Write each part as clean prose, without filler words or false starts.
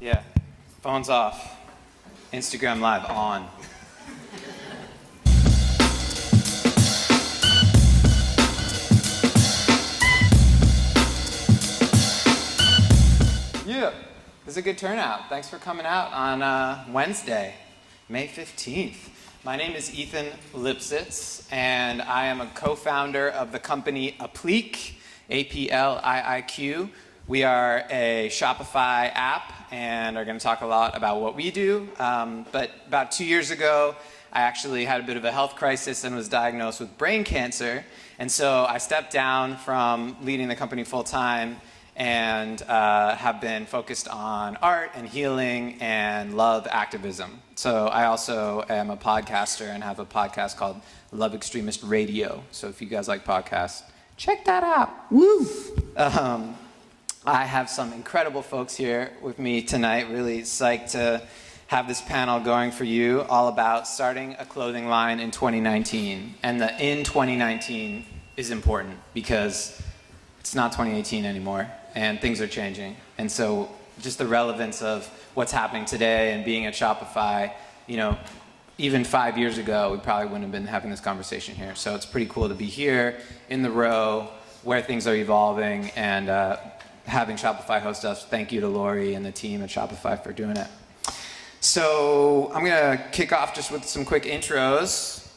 Yeah, phone's off. Instagram Live on. Yeah, this is a good turnout. Thanks for coming out on Wednesday, May 15th. My name is Ethan Lipsitz, and I am a co-founder of the company Apliiq, A-P-L-I-I-Q. We are a Shopify app and are going to talk a lot about what we do. But about 2 years ago, I actually had a bit of a health crisis and was diagnosed with brain cancer. And so I stepped down from leading the company full time and have been focused on art and healing and love activism. So I also am a podcaster and have a podcast called Love Extremist Radio. So if you guys like podcasts, check that out. Woo! I have some incredible folks here with me tonight. Really psyched to have this panel going for you, all about starting a clothing line in 2019. And the in 2019 is important because it's not 2018 anymore and things are changing. And so just the relevance of what's happening today and being at Shopify, you know, even 5 years ago, we probably wouldn't have been having this conversation here. So it's pretty cool to be here in the row where things are evolving and having Shopify host us. Thank you to Lori and the team at Shopify for doing it. So I'm gonna kick off just with some quick intros.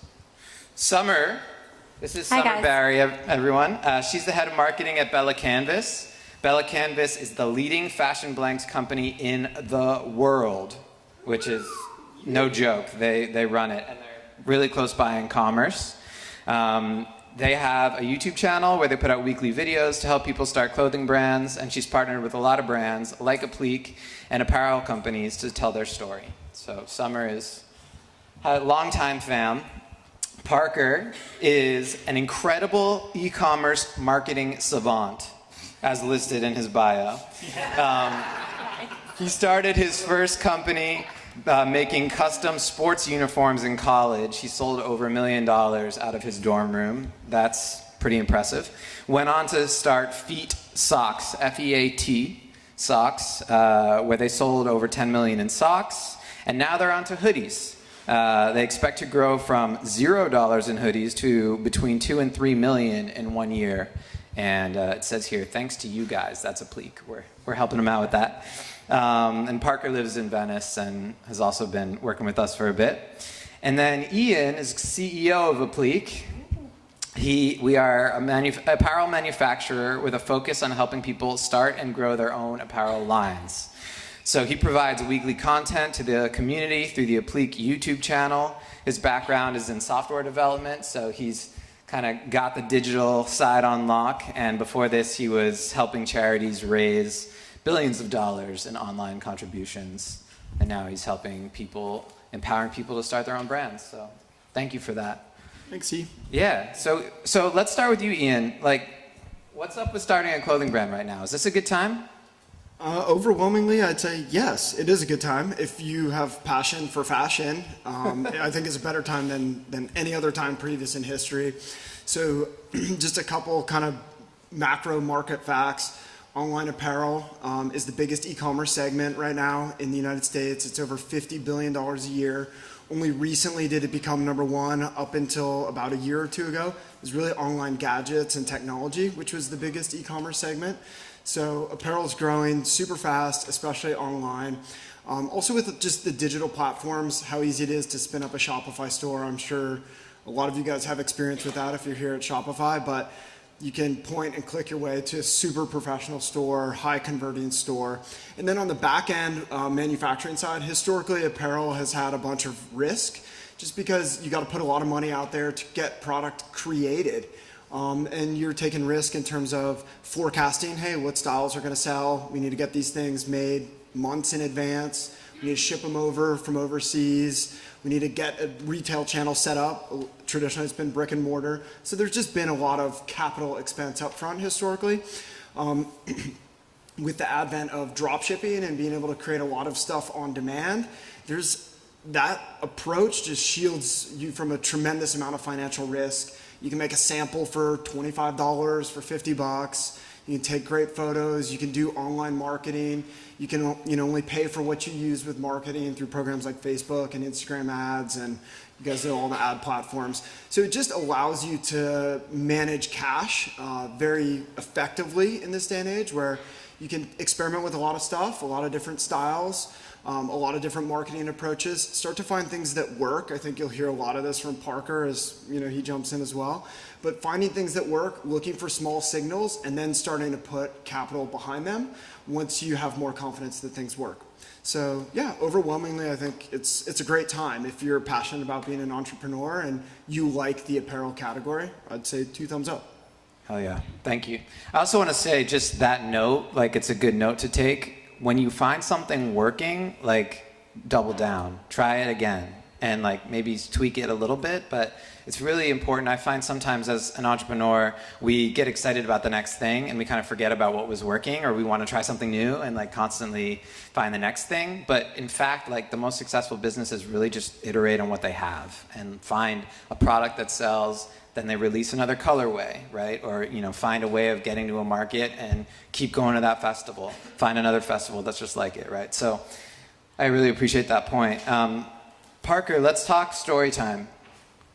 Summer, this is Summer Barry, everyone. She's the head of marketing at Bella+Canvas. Bella+Canvas is the leading fashion blanks company in the world, which is no joke. They run it, and they're really close by in commerce. They have a YouTube channel where they put out weekly videos to help people start clothing brands, and she's partnered with a lot of brands like Apliiq and apparel companies to tell their story. So Summer is a longtime fam. Parker is an incredible e-commerce marketing savant, as listed in his bio. He started his first company making custom sports uniforms in college. He sold over $1 million out of his dorm room. That's pretty impressive. Went on to start Feet Socks, F-E-A-T, socks, where they sold over 10 million in socks. And now they're on to hoodies. They expect to grow from $0 in hoodies to between 2 and 3 million in 1 year. And it says here, thanks to you guys, that's Apliiq. We're helping them out with that. And Parker lives in Venice and has also been working with us for a bit. And then Ian is CEO of Apliiq. We are apparel manufacturer with a focus on helping people start and grow their own apparel lines. So he provides weekly content to the community through the Apliiq YouTube channel. His background is in software development, so he's kind of got the digital side on lock. And before this, he was helping charities raise billions of dollars in online contributions. And now he's helping people, empowering people to start their own brands. So thank you for that. Thanks, E. Yeah, so let's start with you, Ian. Like, what's up with starting a clothing brand right now? Is this a good time? Overwhelmingly, I'd say yes, it is a good time. If you have passion for fashion, I think it's a better time than any other time previous in history. So just a couple kind of macro market facts. Online apparel is the biggest e-commerce segment right now in the United States. It's over $50 billion a year. Only recently did it become number one. Up until about a year or two ago, it was really online gadgets and technology, which was the biggest e-commerce segment. So apparel is growing super fast, especially online. Also with just the digital platforms, how easy it is to spin up a Shopify store. I'm sure a lot of you guys have experience with that if you're here at Shopify, but you can point and click your way to a super professional store, high converting store. And then on the back end manufacturing side, historically apparel has had a bunch of risk just because you got to put a lot of money out there to get product created. And you're taking risk in terms of forecasting, hey, what styles are going to sell? We need to get these things made months in advance. We need to ship them over from overseas. We need to get a retail channel set up. Traditionally, it's been brick and mortar. So there's just been a lot of capital expense up front historically. With the advent of dropshipping and being able to create a lot of stuff on demand, that approach just shields you from a tremendous amount of financial risk. You can make a sample for $25, for $50. You can take great photos. You can do online marketing. You can only pay for what you use with marketing through programs like Facebook and Instagram ads, and you guys know all the ad platforms. So it just allows you to manage cash very effectively in this day and age, where you can experiment with a lot of stuff, a lot of different styles, a lot of different marketing approaches. Start to find things that work. I think you'll hear a lot of this from Parker as he jumps in as well. But finding things that work, looking for small signals, and then starting to put capital behind them once you have more confidence that things work. So yeah, overwhelmingly, I think it's a great time. If you're passionate about being an entrepreneur and you like the apparel category, I'd say 2 thumbs up. Hell yeah, thank you. I also want to say just that note, like it's a good note to take. When you find something working, like double down, try it again, and like maybe tweak it a little bit, but it's really important. I find sometimes as an entrepreneur, we get excited about the next thing and we kind of forget about what was working, or we want to try something new and like constantly find the next thing. But in fact, like the most successful businesses really just iterate on what they have and find a product that sells, then they release another colorway, right? Or find a way of getting to a market and keep going to that festival. Find another festival that's just like it, right? So I really appreciate that point. Parker, let's talk story time.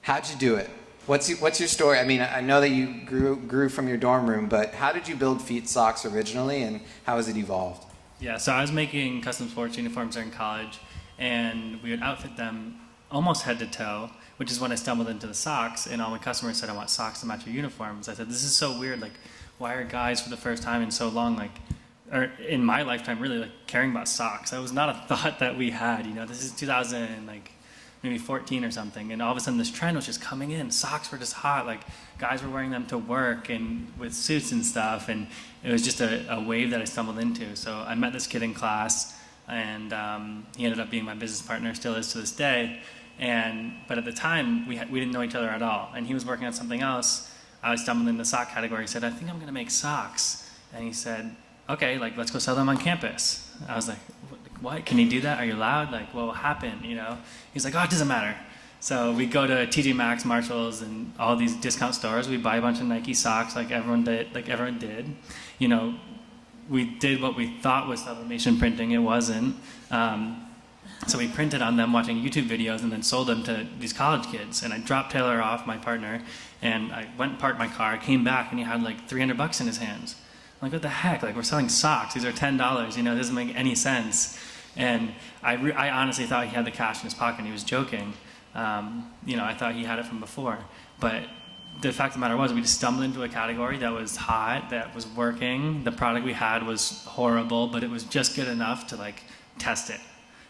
How'd you do it? What's your story? I mean, I know that you grew from your dorm room, but how did you build Feet Socks originally, and how has it evolved? Yeah, so I was making custom sports uniforms during college, and we would outfit them almost head to toe, which is when I stumbled into the socks, and all my customers said, I want socks to match your uniforms. I said, this is so weird, like, why are guys for the first time in so long, like, or in my lifetime, really, like, caring about socks? That was not a thought that we had, this is 2000, like, maybe 14 or something, and all of a sudden this trend was just coming in. Socks were just hot, like, guys were wearing them to work and with suits and stuff, and it was just a wave that I stumbled into. So I met this kid in class, and he ended up being my business partner, still is to this day. But at the time, we didn't know each other at all. And he was working on something else. I stumbled in the sock category. He said, I think I'm going to make socks. And he said, okay, like, let's go sell them on campus. I was like, what? Can you do that? Are you allowed? Like, what will happen? He's like, oh, it doesn't matter. So we go to TJ Maxx, Marshalls, and all these discount stores. We buy a bunch of Nike socks like everyone did. We did what we thought was sublimation printing. It wasn't. So we printed on them watching YouTube videos and then sold them to these college kids. And I dropped Taylor off, my partner, and I went and parked my car, came back, and he had like $300 in his hands. I'm like, what the heck? Like, we're selling socks. These are $10. It doesn't make any sense. And I honestly thought he had the cash in his pocket and he was joking. I thought he had it from before. But the fact of the matter was, we just stumbled into a category that was hot, that was working. The product we had was horrible, but it was just good enough to like test it.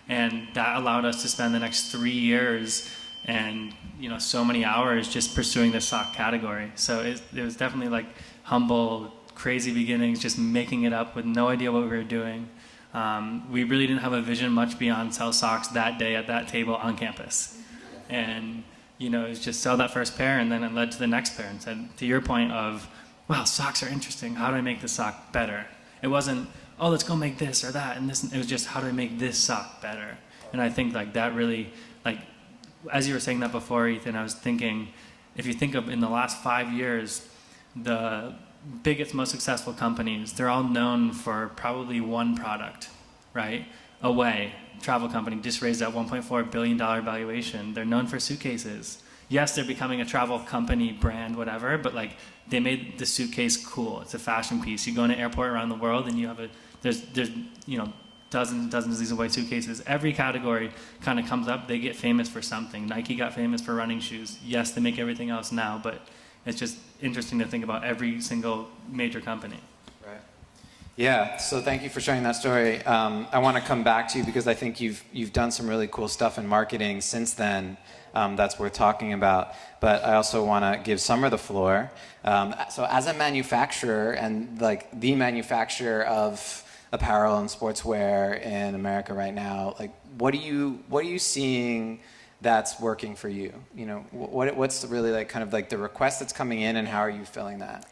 And that allowed us to spend the next 3 years and so many hours just pursuing the sock category. So it was definitely like humble, crazy beginnings, just making it up with no idea what we were doing. We really didn't have a vision much beyond sell socks that day at that table on campus. And it was just sell that first pair, and then it led to the next pair. And said, to your point of, wow, socks are interesting. How do I make the sock better? It wasn't, oh, let's go make this or that and this. It was just, how do I make this sock better? And I think like that really, like, as you were saying that before, Ethan, I was thinking, if you think of in the last 5 years, the biggest, most successful companies, they're all known for probably one product, right? Away, travel company, just raised that $1.4 billion valuation. They're known for suitcases. Yes, they're becoming a travel company, brand, whatever, but like they made the suitcase cool. It's a fashion piece. You go in an airport around the world and you have there's dozens and dozens of these white suitcases. Every category kind of comes up. They get famous for something. Nike got famous for running shoes. Yes, they make everything else now, but it's just interesting to think about every single major company. Right. Yeah, so thank you for sharing that story. I want to come back to you because I think you've done some really cool stuff in marketing since then that's worth talking about. But I also want to give Summer the floor. So as a manufacturer and like the manufacturer of apparel and sportswear in America right now, like what are you seeing that's working for you? What's really like kind of like the request that's coming in, and how are you filling that?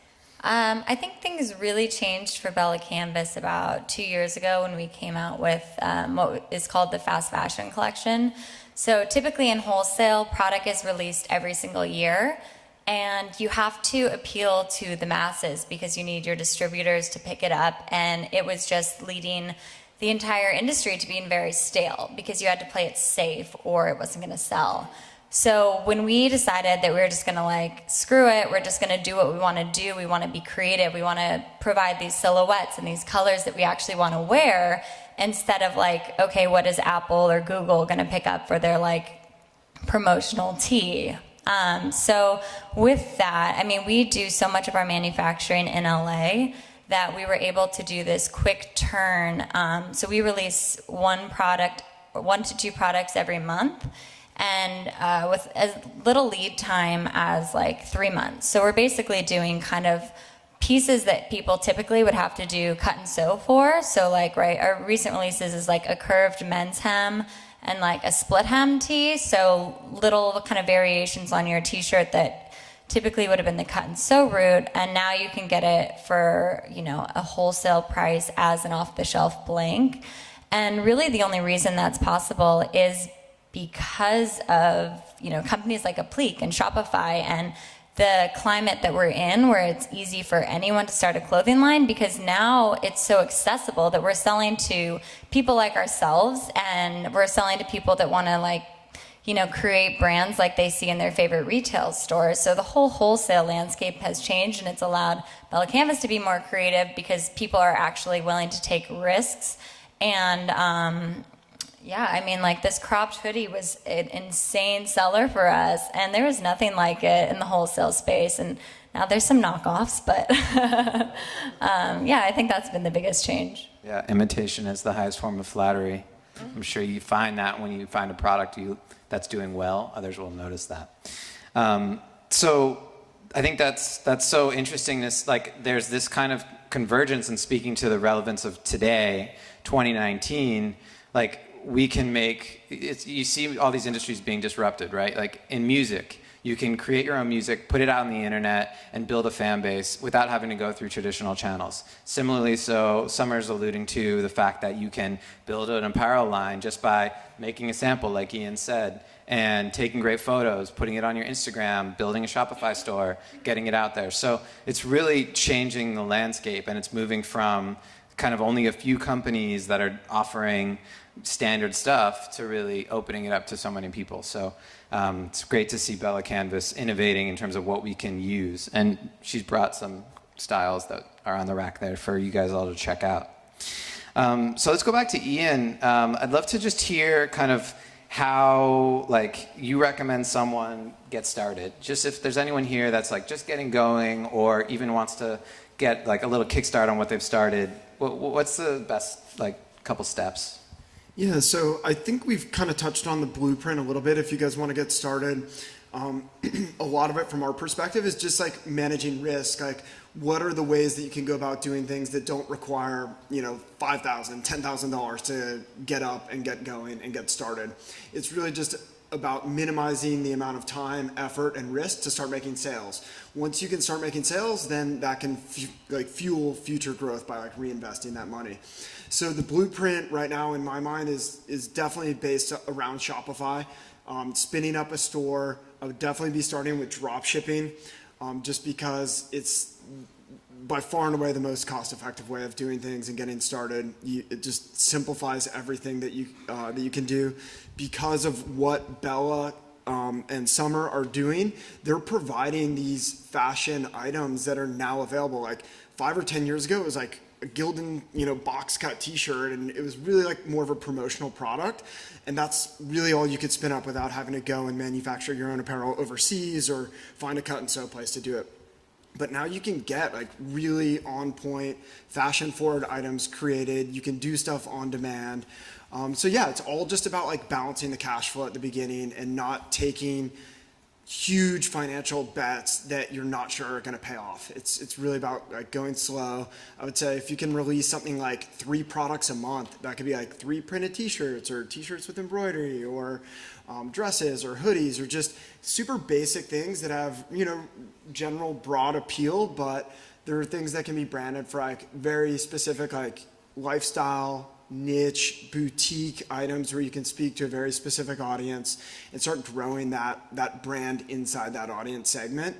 I think things really changed for Bella+Canvas about 2 years ago when we came out with what is called the fast fashion collection. So typically in wholesale, product is released every single year. and you have to appeal to the masses because you need your distributors to pick it up, and it was just leading the entire industry to being very stale because you had to play it safe or it wasn't going to sell. So when we decided that we were just going to like, screw it, we're just going to do what we want to do, we want to be creative, we want to provide these silhouettes and these colors that we actually want to wear, instead of like, okay, what is Apple or Google going to pick up for their like promotional tee? So with that, I mean, we do so much of our manufacturing in LA that we were able to do this quick turn. So we release 1 to 2 products every month, and with as little lead time as like 3 months. So we're basically doing kind of pieces that people typically would have to do cut and sew for. So like, right, our recent releases is like a curved men's hem and like a split hem tee. So little kind of variations on your t-shirt that typically would have been the cut and sew route, and now you can get it for, you know, a wholesale price as an off-the-shelf blank. And really the only reason that's possible is because of, you know, companies like Apliiq and Shopify and the climate that we're in, where it's easy for anyone to start a clothing line, because now it's so accessible that we're selling to people like ourselves, and we're selling to people that want to like, you know, create brands like they see in their favorite retail stores. So the whole wholesale landscape has changed, and it's allowed Bella+Canvas to be more creative because people are actually willing to take risks. And yeah, I mean, like this cropped hoodie was an insane seller for us, and there was nothing like it in the wholesale space. And now there's some knockoffs, but yeah, I think that's been the biggest change. Yeah, imitation is the highest form of flattery. I'm sure you find that when you find a product that's doing well, others will notice that. So I think that's so interesting. This, like, there's this kind of convergence, and speaking to the relevance of today, 2019, like we can make, you see all these industries being disrupted, right? Like in music, you can create your own music, put it out on the internet, and build a fan base without having to go through traditional channels. Similarly, so Summer's alluding to the fact that you can build an apparel line just by making a sample, like Ian said, and taking great photos, putting it on your Instagram, building a Shopify store, getting it out there. So it's really changing the landscape, and it's moving from kind of only a few companies that are offering standard stuff to really opening it up to so many people. So it's great to see Bella+Canvas innovating in terms of what we can use. And she's brought some styles that are on the rack there for you guys all to check out. So let's go back to Ian. I'd love to just hear kind of how, like, you recommend someone get started. Just if there's anyone here that's like just getting going, or even wants to get like a little kickstart on what they've started, what's the best like couple steps? Yeah, so I think we've kind of touched on the blueprint a little bit if you guys want to get started. A lot of it from our perspective is just like managing risk. Like, what are the ways that you can go about doing things that don't require, you know, $5,000, $10,000 to get up and get going and get started? It's really just about minimizing the amount of time, effort, and risk to start making sales. Once you can start making sales, then that can fuel future growth by like reinvesting that money. So the blueprint right now in my mind is definitely based around Shopify. Spinning up a store, I would definitely be starting with drop shipping, just because it's by far and away the most cost-effective way of doing things and getting started. It just simplifies everything that you can do. Because of what Bella and Summer are doing, they're providing these fashion items that are now available. Like 5 or 10 years ago, it was like a Gildan, you know, box cut t-shirt, and it was really like more of a promotional product, and that's really all you could spin up without having to go and manufacture your own apparel overseas or find a cut and sew place to do it. But now you can get like really on point fashion forward items created. You can do stuff on demand. So yeah, it's all just about like balancing the cash flow at the beginning and not taking huge financial bets that you're not sure are going to pay off. It's really about like going slow. I would say if you can release something like 3 products a month, that could be like 3 printed t-shirts or t-shirts with embroidery, or dresses or hoodies, or just super basic things that have, you know, general broad appeal, but there are things that can be branded for like very specific like lifestyle niche boutique items where you can speak to a very specific audience and start growing that brand inside that audience segment.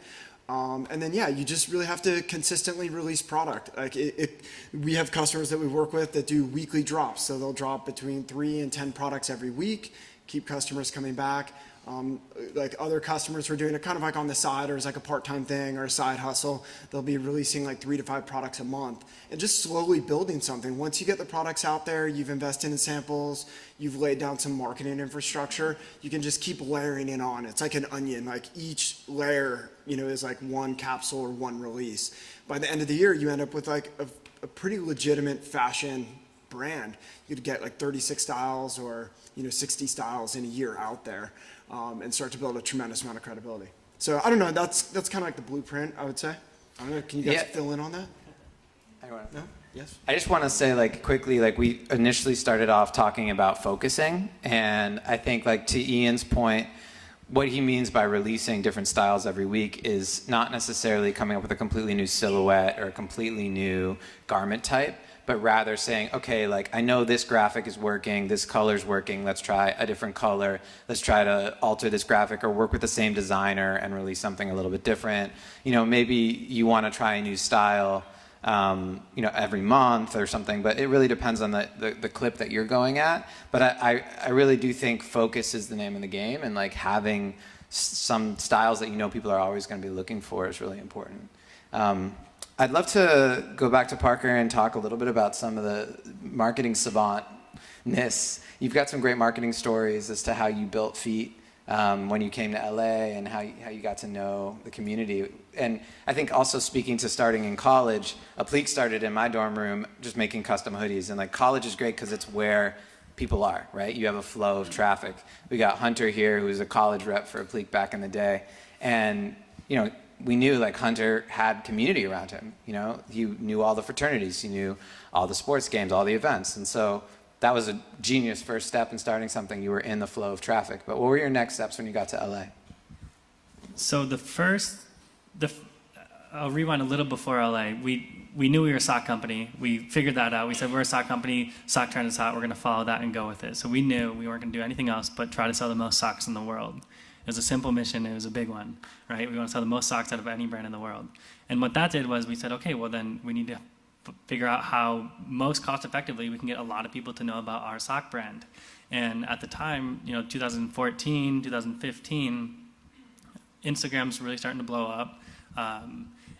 And then, yeah, you just really have to consistently release product. Like we have customers that we work with that do weekly drops. So they'll drop between 3 and 10 products every week, keep customers coming back. Like other customers who are doing it kind of like on the side or as like a part-time thing or a side hustle, they'll be releasing like 3 to 5 products a month and just slowly building something. Once you get the products out there, you've invested in samples, you've laid down some marketing infrastructure, you can just keep layering it on. It's like an onion, like each layer, is like one capsule or one release. By the end of the year, you end up with like a pretty legitimate fashion brand. You'd get like 36 styles or 60 styles in a year out there. And start to build a tremendous amount of credibility. So I don't know, that's kind of like the blueprint, I would say. I don't know, can you guys fill in on that? No? Yes? I just want to say quickly, we initially started off talking about focusing, and I think to Ian's point, what he means by releasing different styles every week is not necessarily coming up with a completely new silhouette or a completely new garment type, but rather saying, okay, I know this graphic is working, this color's working, let's try a different color, let's try to alter this graphic or work with the same designer and release something a little bit different. Maybe you want to try a new style, every month or something, but it really depends on the clip that you're going at. But I really do think focus is the name of the game, and having some styles that people are always going to be looking for is really important. I'd love to go back to Parker and talk a little bit about some of the marketing savantness. You've got some great marketing stories as to how you built Feet when you came to LA and how you got to know the community. And I think also speaking to starting in college, Apliiq started in my dorm room just making custom hoodies. And college is great because it's where people are, right? You have a flow of traffic. We got Hunter here, who was a college rep for Apliiq back in the day. And, we knew Hunter had community around him. He knew all the fraternities, he knew all the sports games, all the events. And so that was a genius first step in starting something. You were in the flow of traffic. But what were your next steps when you got to LA? So I'll rewind a little before LA. We knew we were a sock company. We figured that out. We said we're a sock company, sock trend is hot, we're going to follow that and go with it. So we knew we weren't going to do anything else but try to sell the most socks in the world. It was a simple mission, it was a big one, right? We want to sell the most socks out of any brand in the world. And what that did was we said, okay, well then we need to figure out how most cost effectively we can get a lot of people to know about our sock brand. And at the time, 2014, 2015, Instagram's really starting to blow up.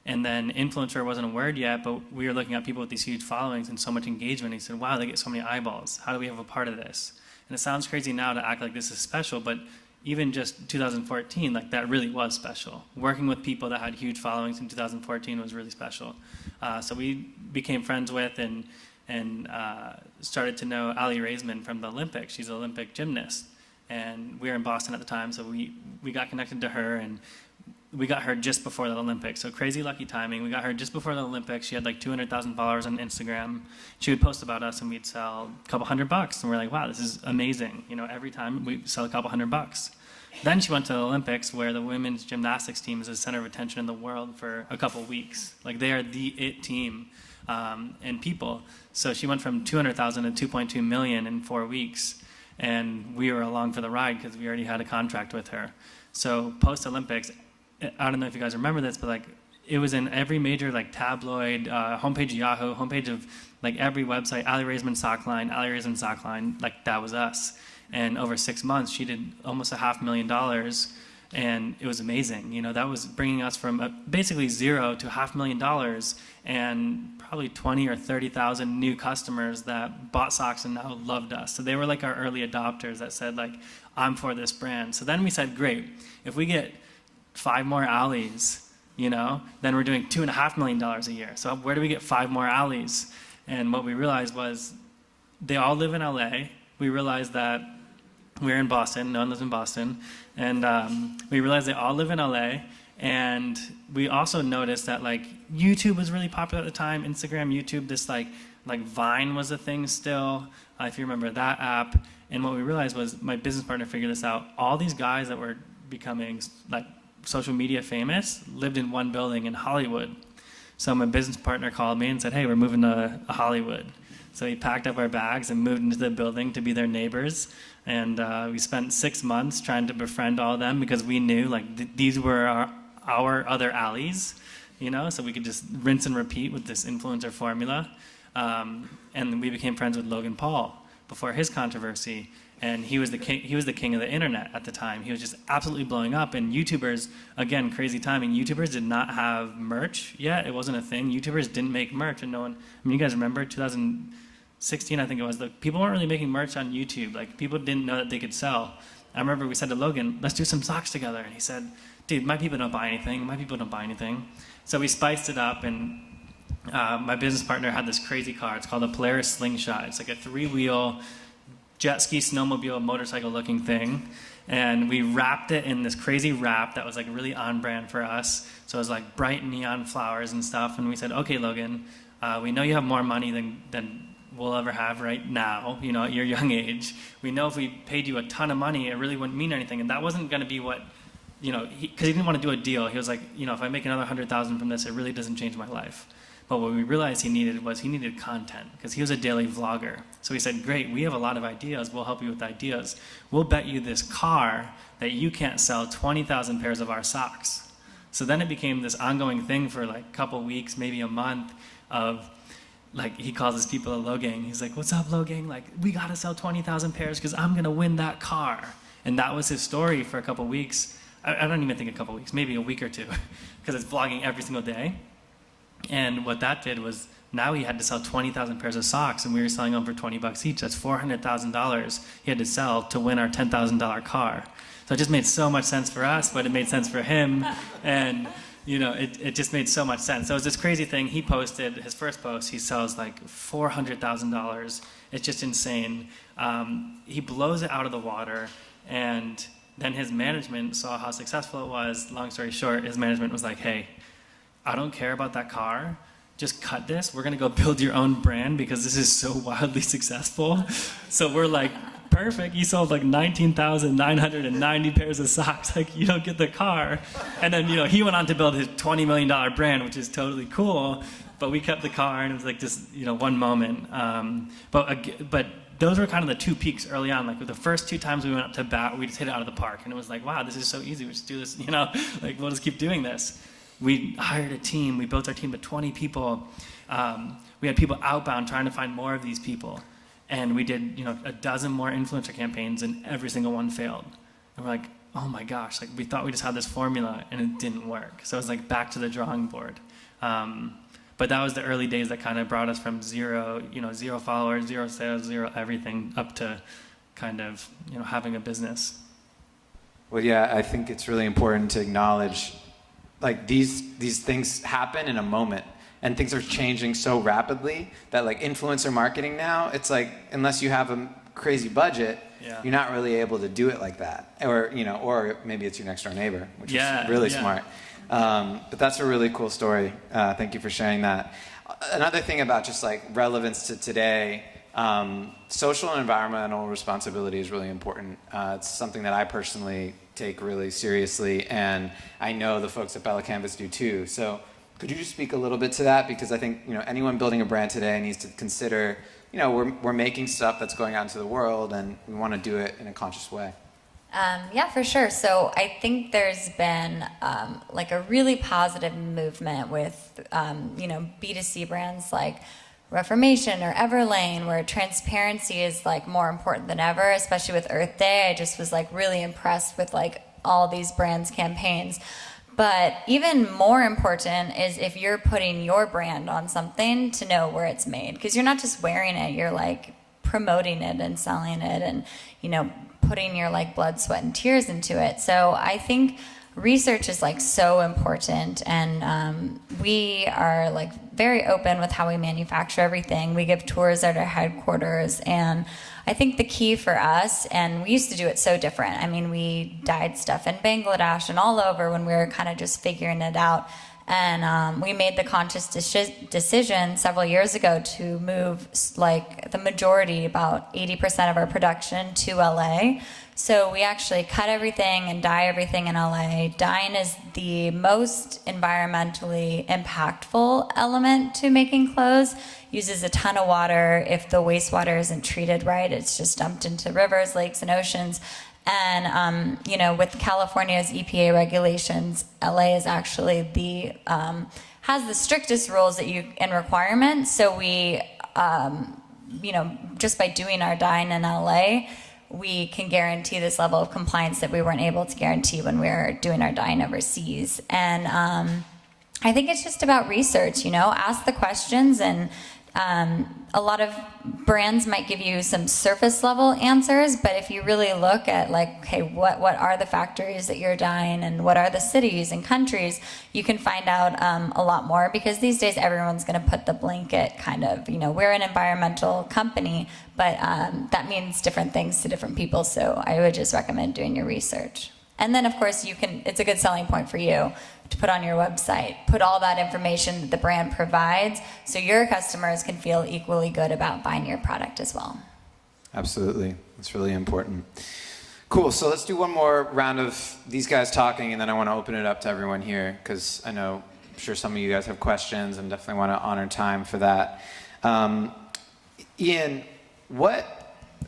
And then influencer wasn't a word yet, but we were looking at people with these huge followings and so much engagement. He said, wow, they get so many eyeballs. How do we have a part of this? And it sounds crazy now to act like this is special, but even just 2014, that really was special. Working with people that had huge followings in 2014 was really special. So we became friends with and started to know Ali Raisman from the Olympics. She's an Olympic gymnast. And we were in Boston at the time, so we got connected to her, and we got her just before the Olympics. So crazy lucky timing. We got her just before the Olympics. She had 200,000 followers on Instagram. She would post about us and we'd sell a couple $100. And we're like, wow, this is amazing. Every time we sell a couple $100. Then she went to the Olympics, where the women's gymnastics team is the center of attention in the world for a couple weeks. They are the it team and people. So she went from 200,000 to 2.2 million in 4 weeks. And we were along for the ride because we already had a contract with her. So post-Olympics, I don't know if you guys remember this, but it was in every major tabloid, homepage of Yahoo, homepage of every website, Ali Raisman sock line, Ali Raisman sock line, that was us. And over 6 months, she did almost $500,000, and it was amazing. That was bringing us from basically zero to $500,000, and probably 20 or 30,000 new customers that bought socks and now loved us. So they were our early adopters that said I'm for this brand. So then we said, great, if we get 5 more Alis, then we're doing $2.5 million a year. So where do we get 5 more Alis? And what we realized was they all live in LA. We realized that we're in Boston, no one lives in Boston. And we realized they all live in LA. And we also noticed that YouTube was really popular at the time. Instagram, YouTube, this Vine was a thing still, if you remember that app. And what we realized was, my business partner figured this out, all these guys that were becoming social media famous lived in one building in Hollywood. So my business partner called me and said, hey, we're moving to Hollywood. So we packed up our bags and moved into the building to be their neighbors. And we spent 6 months trying to befriend all of them because we knew like these were our other allies, you know, so we could just rinse and repeat with this influencer formula. And we became friends with Logan Paul before his controversy. And he was the king of the internet at the time. He was just absolutely blowing up. And YouTubers, again, crazy timing. YouTubers did not have merch yet. It wasn't a thing. YouTubers didn't make merch, and no one. I mean, you guys remember 2016? I think it was. People weren't really making merch on YouTube. Like people didn't know that they could sell. I remember we said to Logan, "Let's do some socks together," and he said, "Dude, my people don't buy anything. My people don't buy anything." So we spiced it up, and my business partner had this crazy car. It's called a Polaris Slingshot. It's like a 3-wheel jet ski, snowmobile, motorcycle looking thing. And we wrapped it in this crazy wrap that was like really on brand for us. So it was like bright neon flowers and stuff. And we said, okay, Logan, we know you have more money than we'll ever have right now, you know, at your young age. We know if we paid you a ton of money, it really wouldn't mean anything. And that wasn't going to be what, you know, because he didn't want to do a deal. He was like, you know, if I make another 100,000 from this, it really doesn't change my life. But what we realized he needed content because he was a daily vlogger. So we said, great, we have a lot of ideas. We'll help you with ideas. We'll bet you this car that you can't sell 20,000 pairs of our socks. So then it became this ongoing thing for like a couple weeks, maybe a month of like, he calls his people a Logang. He's like, what's up, Logang? Like, we got to sell 20,000 pairs because I'm going to win that car. And that was his story for a couple weeks. I don't even think a couple weeks, maybe a week or two, because it's vlogging every single day. And what that did was now he had to sell 20,000 pairs of socks, and we were selling them for $20 each. That's $400,000 he had to sell to win our $10,000 car. So it just made so much sense for us, but it made sense for him. And, you know, it just made so much sense. So it was this crazy thing. He posted his first post. He sells like $400,000. It's just insane. He blows it out of the water, and then his management saw how successful it was. Long story short, his management was like, hey, I don't care about that car. Just cut this. We're going to go build your own brand because this is so wildly successful. So we're like, perfect. You sold like 19,990 pairs of socks. Like, you don't get the car. And then, you know, he went on to build his $20 million brand, which is totally cool. But we kept the car, and it was like just, you know, one moment. But those were kind of the two peaks early on. Like the first 2 times we went up to bat, we just hit it out of the park. And it was like, wow, this is so easy. We just do this, you know, like we'll just keep doing this. We hired a team. We built our team to 20 people. We had people outbound trying to find more of these people. And we did, you know, a dozen more influencer campaigns, and every single one failed. And we're like, oh my gosh, like we thought we just had this formula, and it didn't work. So it was like back to the drawing board. But that was the early days that kind of brought us from zero followers, 0 sales, 0 everything, up to kind of, you know, having a business. Well, yeah, I think it's really important to acknowledge like these things happen in a moment, and things are changing so rapidly that like influencer marketing now, it's like unless you have a crazy budget, you're not really able to do it like that. Or, you know, or maybe it's your next door neighbor, which is really smart. But that's a really cool story. Thank you for sharing that. Another thing about just like relevance to today, social and environmental responsibility is really important. It's something that I personally take really seriously, and I know the folks at Bella+Canvas do too. So could you just speak a little bit to that? Because I think, you know, anyone building a brand today needs to consider, you know, we're making stuff that's going out into the world, and we want to do it in a conscious way. Yeah, for sure. So I think there's been like a really positive movement with, you know, B2C brands like Reformation or Everlane, where transparency is like more important than ever, especially with Earth Day. I just was like really impressed with like all these brands' campaigns. But even more important is if you're putting your brand on something, to know where it's made, because you're not just wearing it, you're like promoting it and selling it, and, you know, putting your like blood, sweat, and tears into it. So I think research is like so important, and we are like very open with how we manufacture everything. We give tours at our headquarters, and I think the key for us, and we used to do it so different. I mean, we dyed stuff in Bangladesh and all over when we were kind of just figuring it out. And we made the conscious decision several years ago to move like the majority, about 80% of our production to LA. So we actually cut everything and dye everything in LA. Dyeing is the most environmentally impactful element to making clothes. Uses a ton of water. If the wastewater isn't treated right, it's just dumped into rivers, lakes, and oceans. And with California's EPA regulations, LA is actually has the strictest rules and requirements. So we, just by doing our dyeing in LA, we can guarantee this level of compliance that we weren't able to guarantee when we were doing our dyeing overseas. And I think it's just about research. Ask the questions, and a lot of brands might give you some surface level answers, but if you really look at what are the factories that you're dyeing and what are the cities and countries, you can find out a lot more, because these days everyone's going to put the blanket kind of, we're an environmental company, but that means different things to different people. So I would just recommend doing your research. And then of course it's a good selling point for you to put on your website, put all that information that the brand provides so your customers can feel equally good about buying your product as well. Absolutely. That's really important. Cool. So let's do one more round of these guys talking, and then I want to open it up to everyone here, because I'm sure some of you guys have questions and definitely want to honor time for that. Ian,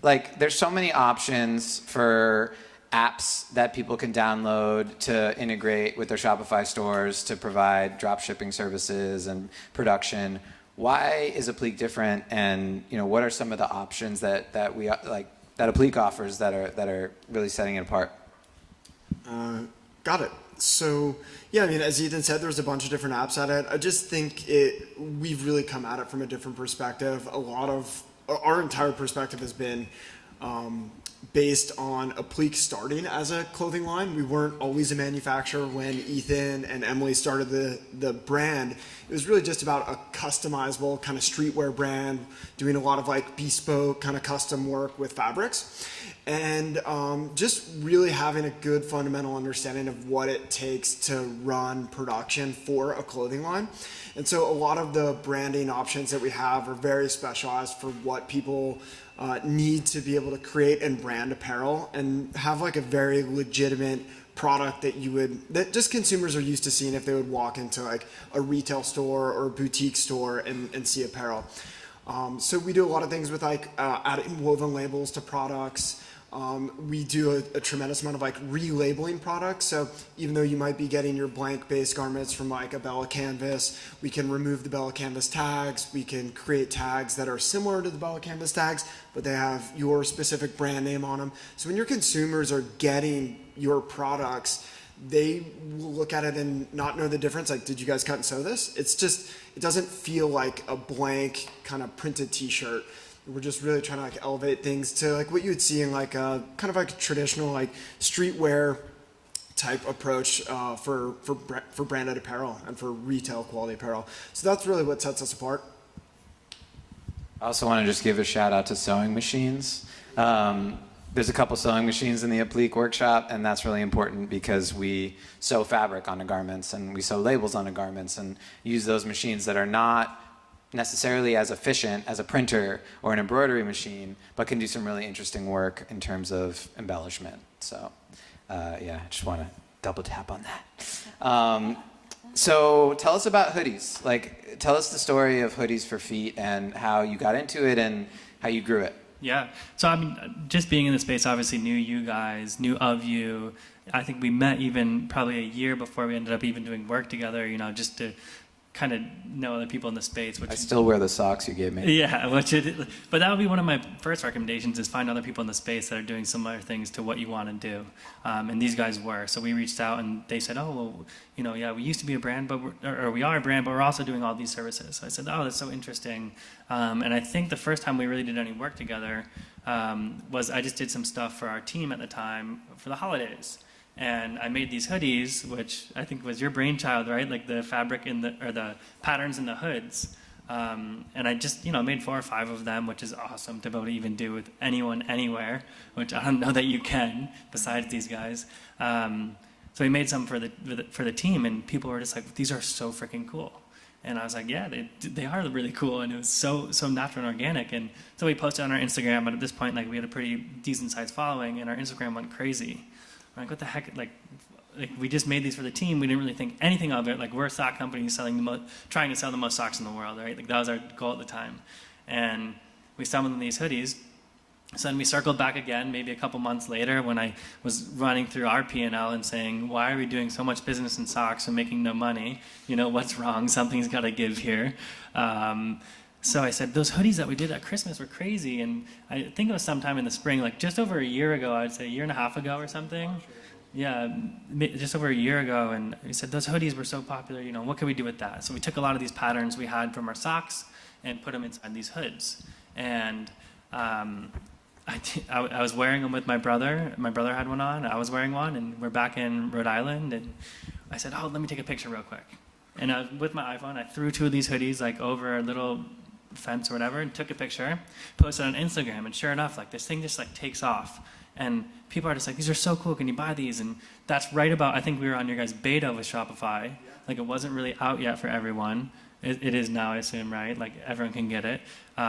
there's so many options for apps that people can download to integrate with their Shopify stores to provide drop shipping services and production. Why is Apliiq different? And what are some of the options that Apliiq offers that are really setting it apart? Got it. So yeah, as Ethan said, there's a bunch of different apps at it. I just think we've really come at it from a different perspective. A lot of our entire perspective has been based on Apliiq starting as a clothing line. We weren't always a manufacturer when Ethan and Emily started the brand. It was really just about a customizable kind of streetwear brand, doing a lot of bespoke kind of custom work with fabrics, and just really having a good fundamental understanding of what it takes to run production for a clothing line. And so a lot of the branding options that we have are very specialized for what people need to be able to create and brand apparel and have a very legitimate product that just consumers are used to seeing if they would walk into a retail store or a boutique store and see apparel. So we do a lot of things with adding woven labels to products. We do a tremendous amount of relabeling products. So even though you might be getting your blank base garments from a Bella+Canvas, we can remove the Bella+Canvas tags. We can create tags that are similar to the Bella+Canvas tags, but they have your specific brand name on them. So when your consumers are getting your products, they will look at it and not know the difference. Did you guys cut and sew this? It doesn't feel like a blank kind of printed t-shirt. We're just really trying to elevate things to what you would see in a kind of a traditional streetwear type approach for branded apparel and for retail quality apparel. So that's really what sets us apart. I also want to just give a shout out to sewing machines. There's a couple sewing machines in the Apliiq workshop, and that's really important because we sew fabric onto garments and we sew labels onto garments and use those machines that are not necessarily as efficient as a printer or an embroidery machine, but can do some really interesting work in terms of embellishment. So I just want to double tap on that. So tell us about hoodies. Tell us the story of hoodies for feet and how you got into it and how you grew it. Yeah. So just being in the space, obviously knew you guys, knew of you. I think we met even probably a year before we ended up even doing work together, just to kind of know other people in the space. I still wear the socks you gave me. Yeah, but that would be one of my first recommendations, is find other people in the space that are doing similar things to what you want to do. And these guys were. So we reached out and they said, we used to be a brand, but we are a brand, but we're also doing all these services. So I said, that's so interesting. And I think the first time we really did any work together was I just did some stuff for our team at the time for the holidays. And I made these hoodies, which I think was your brainchild, right? The fabric or the patterns in the hoods. And I just, made 4 or 5 of them, which is awesome to be able to even do with anyone, anywhere, which I don't know that you can, besides these guys. So we made some for the team, and people were just like, these are so freaking cool. And I was like, yeah, they are really cool, and it was so natural and organic. And so we posted on our Instagram, but at this point, like, we had a pretty decent sized following, and our Instagram went crazy. I'm like, what the heck? Like we just made these for the team. We didn't really think anything of it. Like, we're a sock company trying to sell the most socks in the world, right? Like, that was our goal at the time. And we stumbled on these hoodies. So then we circled back again, maybe a couple months later, when I was running through our P&L and saying, why are we doing so much business in socks and making no money? What's wrong? Something's got to give here. So I said, those hoodies that we did at Christmas were crazy. And I think it was sometime in the spring, like just over a year ago, I'd say a year and a half ago or something. Yeah, just over a year ago. And we said, those hoodies were so popular, what could we do with that? So we took a lot of these patterns we had from our socks and put them inside these hoods. And I was wearing them with my brother. My brother had one on. I was wearing one, and we're back in Rhode Island. And I said, "Oh, let me take a picture real quick." And with my iPhone, I threw 2 of these hoodies like over a little fence or whatever, and took a picture, posted on Instagram. And sure enough, like, this thing just like takes off, and people are just like, "These are so cool. Can you buy these?" And that's right about. I think we were on your guys' beta with Shopify. Like, it wasn't really out yet for everyone. It is now, I assume, right? Like, everyone can get it.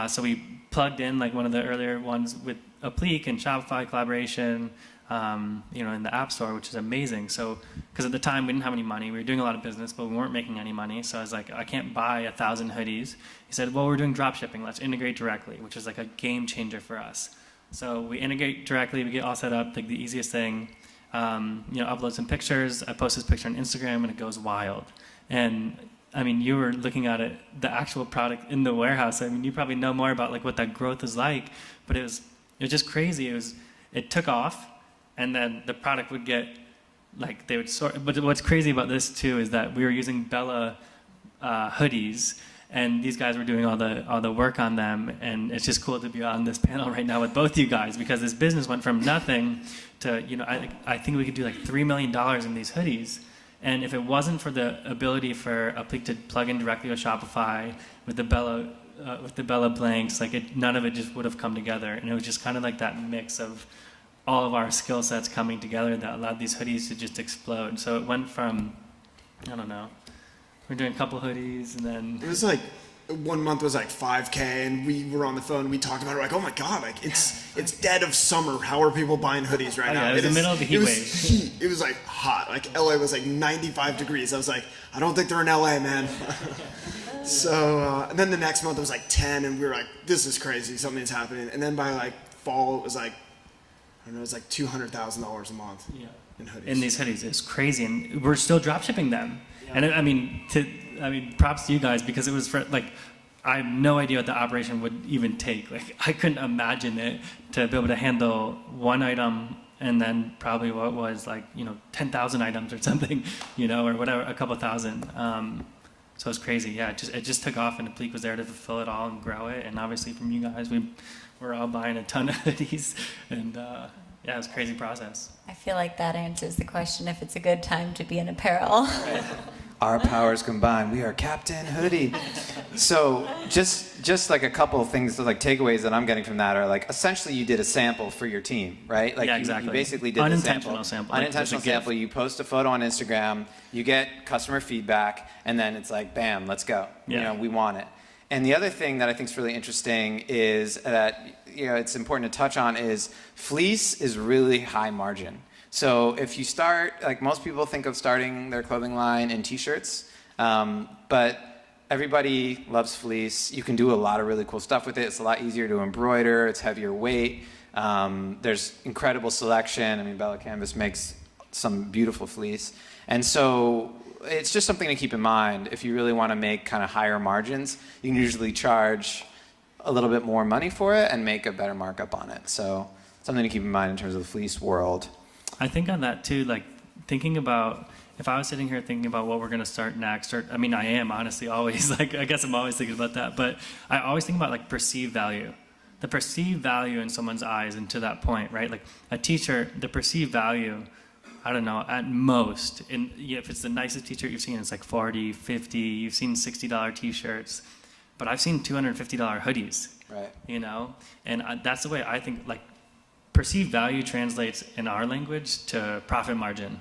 So we plugged in like one of the earlier ones with Apliiq and Shopify collaboration, in the App Store, which is amazing. So, because at the time we didn't have any money, we were doing a lot of business, but we weren't making any money. So I was like, I can't buy 1,000 hoodies. He said, well, we're doing dropshipping. Let's integrate directly, which is like a game changer for us. So we integrate directly. We get all set up, like the easiest thing. Upload some pictures. I post this picture on Instagram, and it goes wild. And I mean, you were looking at it, the actual product in the warehouse. I mean, you probably know more about like what that growth is like, but it was just crazy. It took off, and then the product would get, like, they would sort. But what's crazy about this too is that we were using Bella hoodies, and these guys were doing all the work on them, and it's just cool to be on this panel right now with both you guys, because this business went from nothing to, I think we could do like $3 million in these hoodies. And if it wasn't for the ability for Apliiq to plug in directly with Shopify with the Bella blanks, like, none of it just would have come together. And it was just kind of like that mix of all of our skill sets coming together that allowed these hoodies to just explode. So it went from, I don't know, we're doing a couple hoodies, and then it was like 1 month was like 5K, and we were on the phone. We talked about it. We're like, oh my god, like, it's dead of summer. How are people buying hoodies right now? Yeah, it was the middle of the heat wave. Heat. It was like hot. Like, LA was like 95 degrees. I was like, I don't think they're in LA, man. So and then the next month it was like 10, and we were like, this is crazy. Something's happening. And then by like fall it was like, I don't know, it was like $200,000 a month. Yeah. In hoodies. In these hoodies, it's crazy, and we're still drop shipping them. Yeah. And I mean, props to you guys, because it was for, like, I have no idea what the operation would even take. Like, I couldn't imagine it to be able to handle one item and then probably what was like 10,000 items or something, or whatever, a couple thousand. So it's crazy. Yeah, it just took off, and Apliiq was there to fulfill it all and grow it. And obviously from you guys, we're all buying a ton of hoodies, and yeah, it was a crazy process. I feel like that answers the question if it's a good time to be in apparel. Right. Our powers combined, we are Captain Hoodie. So just like a couple of things, like takeaways that I'm getting from that are, like, essentially you did a sample for your team, right? Like, yeah, exactly. You basically did unintentional the sample. Unintentional sample. You post a photo on Instagram, you get customer feedback, and then it's like, bam, let's go. Yeah. We want it. And the other thing that I think is really interesting is that it's important to touch on is fleece is really high margin. So if you start, like, most people think of starting their clothing line in t-shirts, but everybody loves fleece. You can do a lot of really cool stuff with it. It's a lot easier to embroider. It's heavier weight. There's incredible selection. I mean, Bella+Canvas makes some beautiful fleece. And so it's just something to keep in mind. If you really want to make kind of higher margins, you can usually charge a little bit more money for it and make a better markup on it. So something to keep in mind in terms of the fleece world. I think on that too, like, thinking about, if I was sitting here thinking about what we're going to start next, or, I mean, I am honestly always, like, I guess I'm always thinking about that, but I always think about, like, perceived value. The perceived value in someone's eyes, and to that point, right? Like, a t-shirt, the perceived value, I don't know, at most, if it's the nicest t-shirt you've seen, it's like 40, 50, you've seen $60 t-shirts, but I've seen $250 hoodies, right? And that's the way I think, like, perceived value translates in our language to profit margin.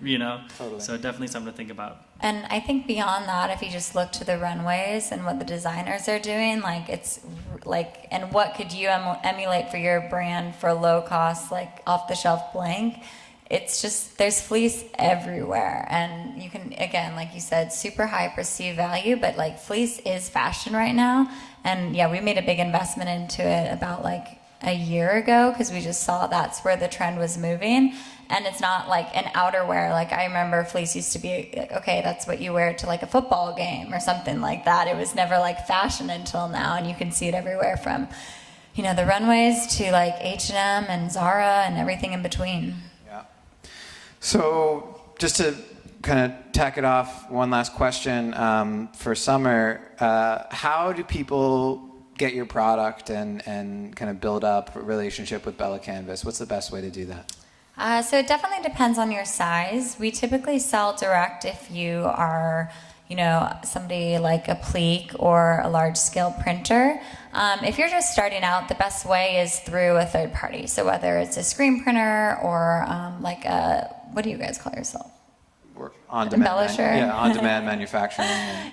you know? Totally. So definitely something to think about. And I think beyond that, if you just look to the runways and what the designers are doing, like it's like, and what could you emulate for your brand for low cost, like off the shelf blank? It's just, there's fleece everywhere. And you can, again, like you said, super high perceived value, but like fleece is fashion right now. And yeah, we made a big investment into it about like a year ago because we just saw that's where the trend was moving. And it's not like an outerwear. Like I remember fleece used to be like, okay, that's what you wear to like a football game or something like that. It was never like fashion until now, and you can see it everywhere from, you know, the runways to like H&M and Zara and everything in between. Yeah. So just to kind of tack it off, one last question for Summer. How do people get your product and kind of build up a relationship with Bella+Canvas? What's the best way to do that? So it definitely depends on your size. We typically sell direct if you are, you know, somebody like Apliiq or a large scale printer. If you're just starting out, the best way is through a third party. So whether it's a screen printer or like a, what do you guys call yourself? We're on-demand. Embellisher. Yeah, on-demand manufacturing.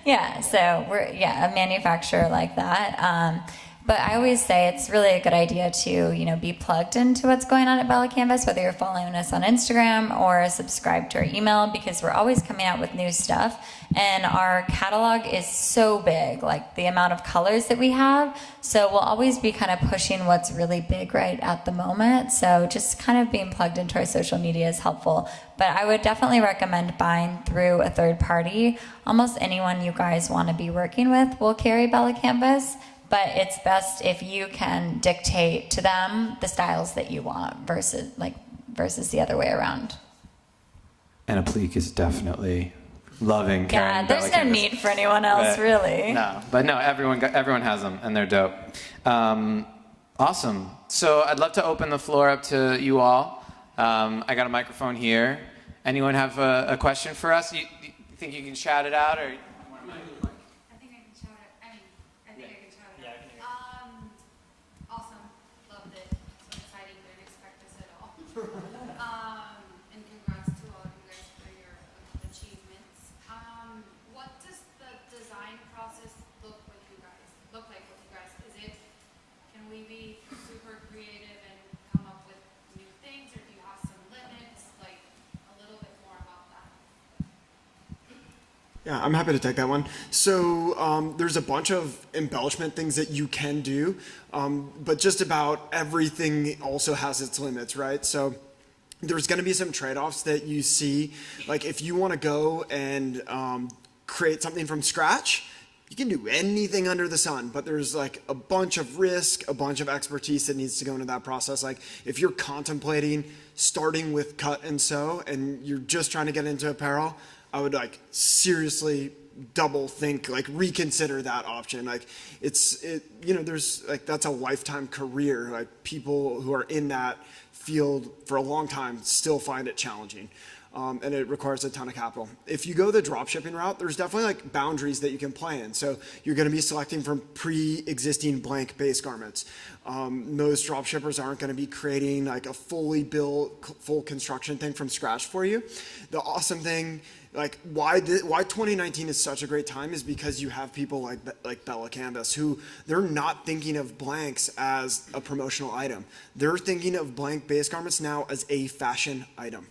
Yeah, so we're a manufacturer like that. But I always say it's really a good idea to, you know, be plugged into what's going on at Bella+Canvas, whether you're following us on Instagram or subscribe to our email, because we're always coming out with new stuff. And our catalog is so big, like the amount of colors that we have. So we'll always be kind of pushing what's really big right at the moment. So just kind of being plugged into our social media is helpful. But I would definitely recommend buying through a third party. Almost anyone you guys want to be working with will carry Bella+Canvas. But it's best if you can dictate to them the styles that you want versus the other way around. And Apliiq is definitely loving carrying there's no Bella+Canvas. need for anyone else, really. No, but no, everyone has them, and they're dope. Awesome. So I'd love to open the floor up to you all. I got a microphone here. Anyone have a question for us? You think you can shout it out, or? Awesome. Loved it. So exciting. Didn't expect this at all. And congrats to all of you guys for your achievements. What does the design process look like with you guys? Can we be super creative and come up with new things, or do you have some limits? Like a little bit more about that. Yeah, I'm happy to take that one. So there's a bunch of embellishment things that you can do, but just about everything also has its limits, right? So there's going to be some trade-offs that you see. Like if you want to go and create something from scratch, you can do anything under the sun, but there's like a bunch of risk, a bunch of expertise that needs to go into that process. Like if you're contemplating starting with cut and sew and you're just trying to get into apparel, I would like seriously double think, like reconsider that option. Like there's like, that's a lifetime career. Like people who are in that field for a long time still find it challenging. And it requires a ton of capital. If you go the dropshipping route, there's definitely like boundaries that you can play in. So you're going to be selecting from pre-existing blank base garments. Most dropshippers aren't going to be creating like a fully built, full construction thing from scratch for you. The awesome thing, like why 2019 is such a great time is because you have people like Bella+Canvas who they're not thinking of blanks as a promotional item. They're thinking of blank base garments now as a fashion item.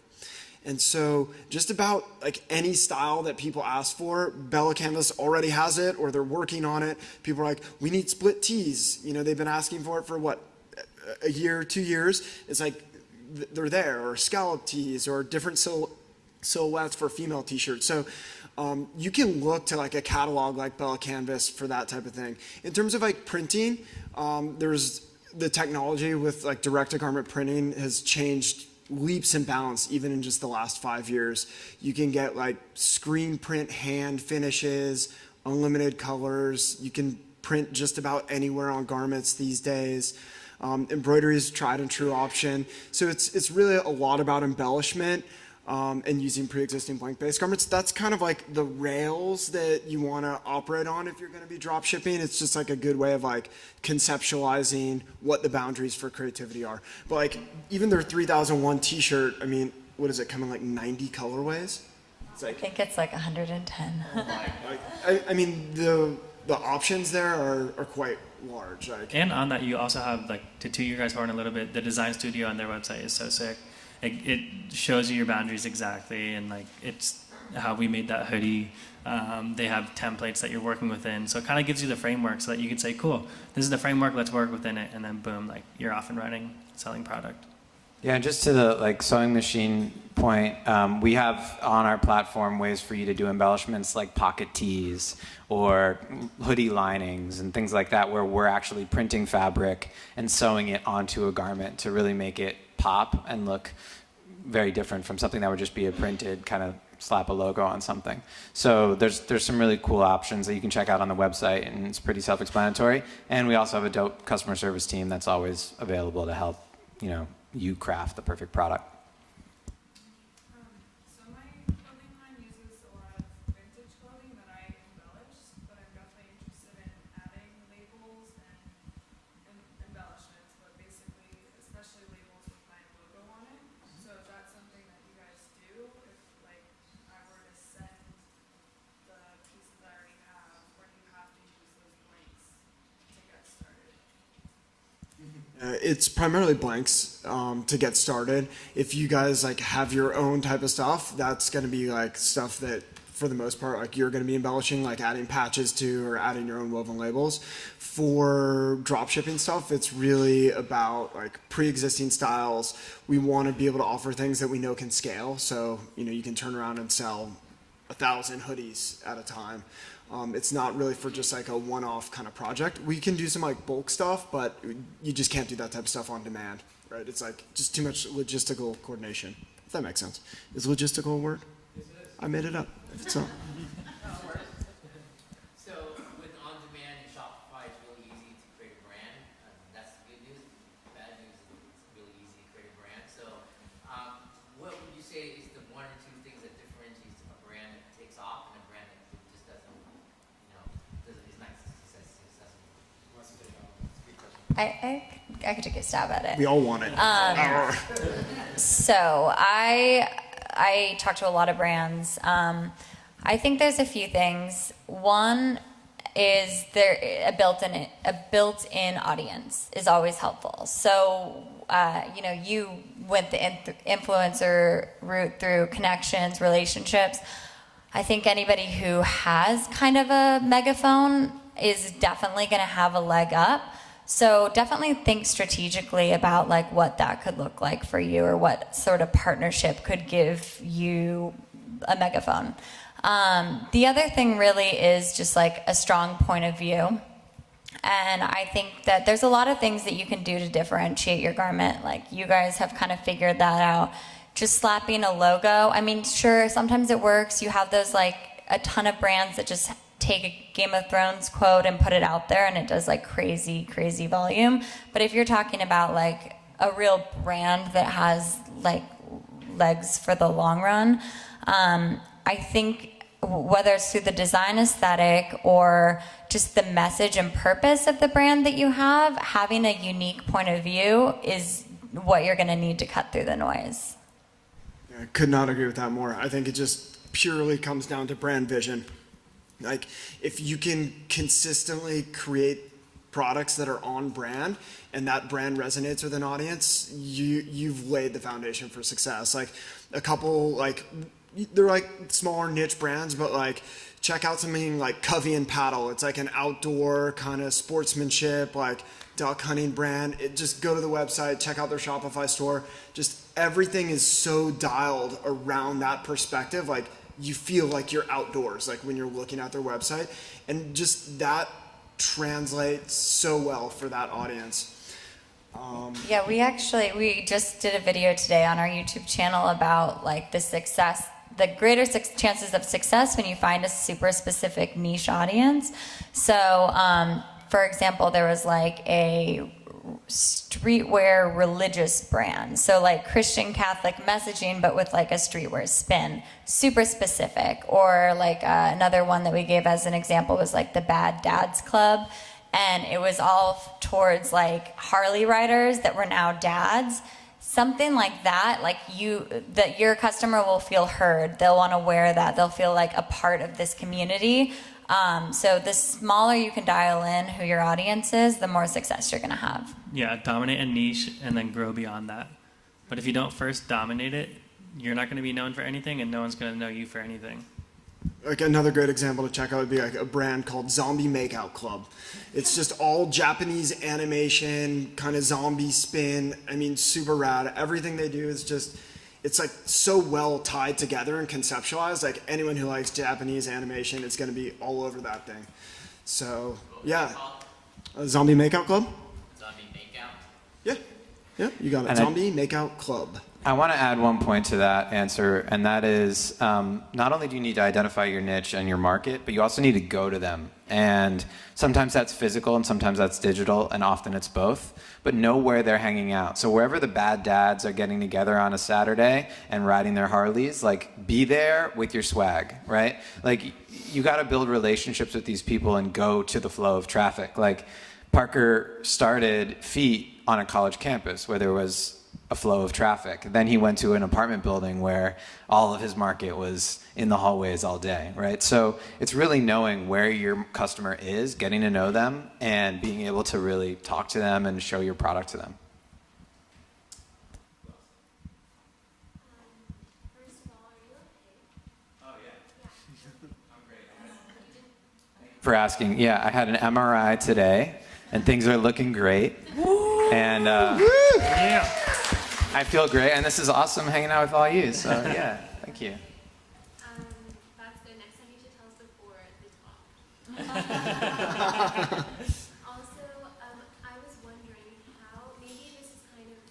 And so just about like any style that people ask for, Bella+Canvas already has it or they're working on it. People are like, we need split tees. You know, they've been asking for it for what, a year, 2 years. It's like they're there, or scallop tees or different silhouettes for female t-shirts. So you can look to like a catalog like Bella+Canvas for that type of thing. In terms of like printing, there's the technology with like direct-to-garment printing has changed leaps and bounds even in just the last 5 years. You can get like screen print hand finishes, unlimited colors. You can print just about anywhere on garments these days. Embroidery is a tried and true option. So it's really a lot about embellishment and using pre-existing blank base garments. That's kind of like the rails that you want to operate on if you're going to be drop shipping. It's just like a good way of like conceptualizing what the boundaries for creativity are. But like even their 3001 t-shirt, I mean, what does it come in like 90 colorways? It's I like, think it's like 110. I mean, the options there are quite large. Like, And on that, you also have, like, to toot your guys' horn a little bit, the design studio on their website is so sick. It shows you your boundaries exactly, and like it's how we made that hoodie. They have templates that you're working within, so it kind of gives you the framework so that you can say, cool, this is the framework, let's work within it, and then boom, like you're off and running, selling product. Yeah, just to the like sewing machine point, we have on our platform ways for you to do embellishments like pocket tees or hoodie linings and things like that, where we're actually printing fabric and sewing it onto a garment to really make it pop and look very different from something that would just be a printed kind of slap a logo on something. So there's some really cool options that you can check out on the website, and it's pretty self-explanatory. And we also have a dope customer service team that's always available to help, you craft the perfect product. So my clothing line uses a lot of vintage clothing that I embellish, but I'm definitely interested in adding labels and embellishments, but basically, especially labels with my logo on it. So is that something that you guys do? If like I were to send the pieces I already have, or do you have to use those blanks to get started? it's primarily blanks to get started. If you guys like have your own type of stuff, that's going to be like stuff that for the most part like you're going to be embellishing, like adding patches to or adding your own woven labels. For drop shipping stuff, it's really about like pre-existing styles. We want to be able to offer things that we know can scale, so you can turn around and sell 1,000 hoodies at a time. It's not really for just like a one-off kind of project. We can do some like bulk stuff, but you just can't do that type of stuff on demand, right? It's like just too much logistical coordination, if that makes sense. Is logistical a word? Yes, it is. I made it up. If it's not. So with on-demand and Shopify, it's really easy to create a brand. That's the good news. Bad news is it's really easy to create a brand. So what would you say is the one or two things that differentiates a brand that takes off and a brand that just doesn't, is not successful? What's the good question. I could take a stab at it. We all want it. So I talk to a lot of brands. I think there's a few things. One is a built-in audience is always helpful. So you went the influencer route through connections, relationships. I think anybody who has kind of a megaphone is definitely going to have a leg up. So definitely think strategically about like what that could look like for you, or what sort of partnership could give you a megaphone. The other thing really is just like a strong point of view. And I think that there's a lot of things that you can do to differentiate your garment. Like you guys have kind of figured that out. Just slapping a logo. I mean, sure, sometimes it works. You have those like a ton of brands that just take a Game of Thrones quote and put it out there, and it does like crazy volume. But if you're talking about like a real brand that has like legs for the long run, I think whether it's through the design aesthetic or just the message and purpose of the brand that you have, having a unique point of view is what you're going to need to cut through the noise. I could not agree with that more. I think it just purely comes down to brand vision. Like, if you can consistently create products that are on brand and that brand resonates with an audience, you've laid the foundation for success. Like, a couple, like, they're like smaller niche brands, but like, check out something like Covey and Paddle. It's like an outdoor kind of sportsmanship, like duck hunting brand. Just go to the website, check out their Shopify store. Just everything is so dialed around that perspective. Like, you feel like you're outdoors, like when you're looking at their website, and just that translates so well for that audience. Yeah, we just did a video today on our YouTube channel about like the greater chances of success when you find a super specific niche audience. So, for example, there was like a streetwear religious brand, so like Christian Catholic messaging but with like a streetwear spin, super specific. Or like another one that we gave as an example was like the Bad Dads Club, and it was all towards like Harley riders that were now dads. something like that, like that your customer will feel heard. They'll want to wear that. They'll feel like a part of this community. So the smaller you can dial in who your audience is, the more success you're going to have. Yeah, dominate a niche and then grow beyond that. But if you don't first dominate it, you're not going to be known for anything, and no one's going to know you for anything. Like another great example to check out would be like a brand called Zombie Makeout Club. It's just all Japanese animation, kind of zombie spin. I mean, super rad. Everything they do is just, it's like so well tied together and conceptualized. Like anyone who likes Japanese animation is going to be all over that thing. So yeah, Zombie Makeout Club. Zombie Makeout. Yeah, you got it. And Zombie Makeout Club. I want to add one point to that answer, and that is not only do you need to identify your niche and your market, but you also need to go to them. And sometimes that's physical and sometimes that's digital, and often it's both. But know where they're hanging out. So wherever the bad dads are getting together on a Saturday and riding their Harleys, like be there with your swag, right? Like you got to build relationships with these people and go to the flow of traffic. Like Parker started Feet on a college campus where there was a flow of traffic. Then he went to an apartment building where all of his market was in the hallways all day, right? So it's really knowing where your customer is, getting to know them, and being able to really talk to them and show your product to them. First of all, are you okay? Oh, yeah. I'm great. For asking. Yeah, I had an MRI today, and things are looking great. And Yeah. I feel great, and this is awesome hanging out with all you. So yeah, thank you. That's good. Next time you should tell us before the talk. Also, I was wondering how, maybe this is kind of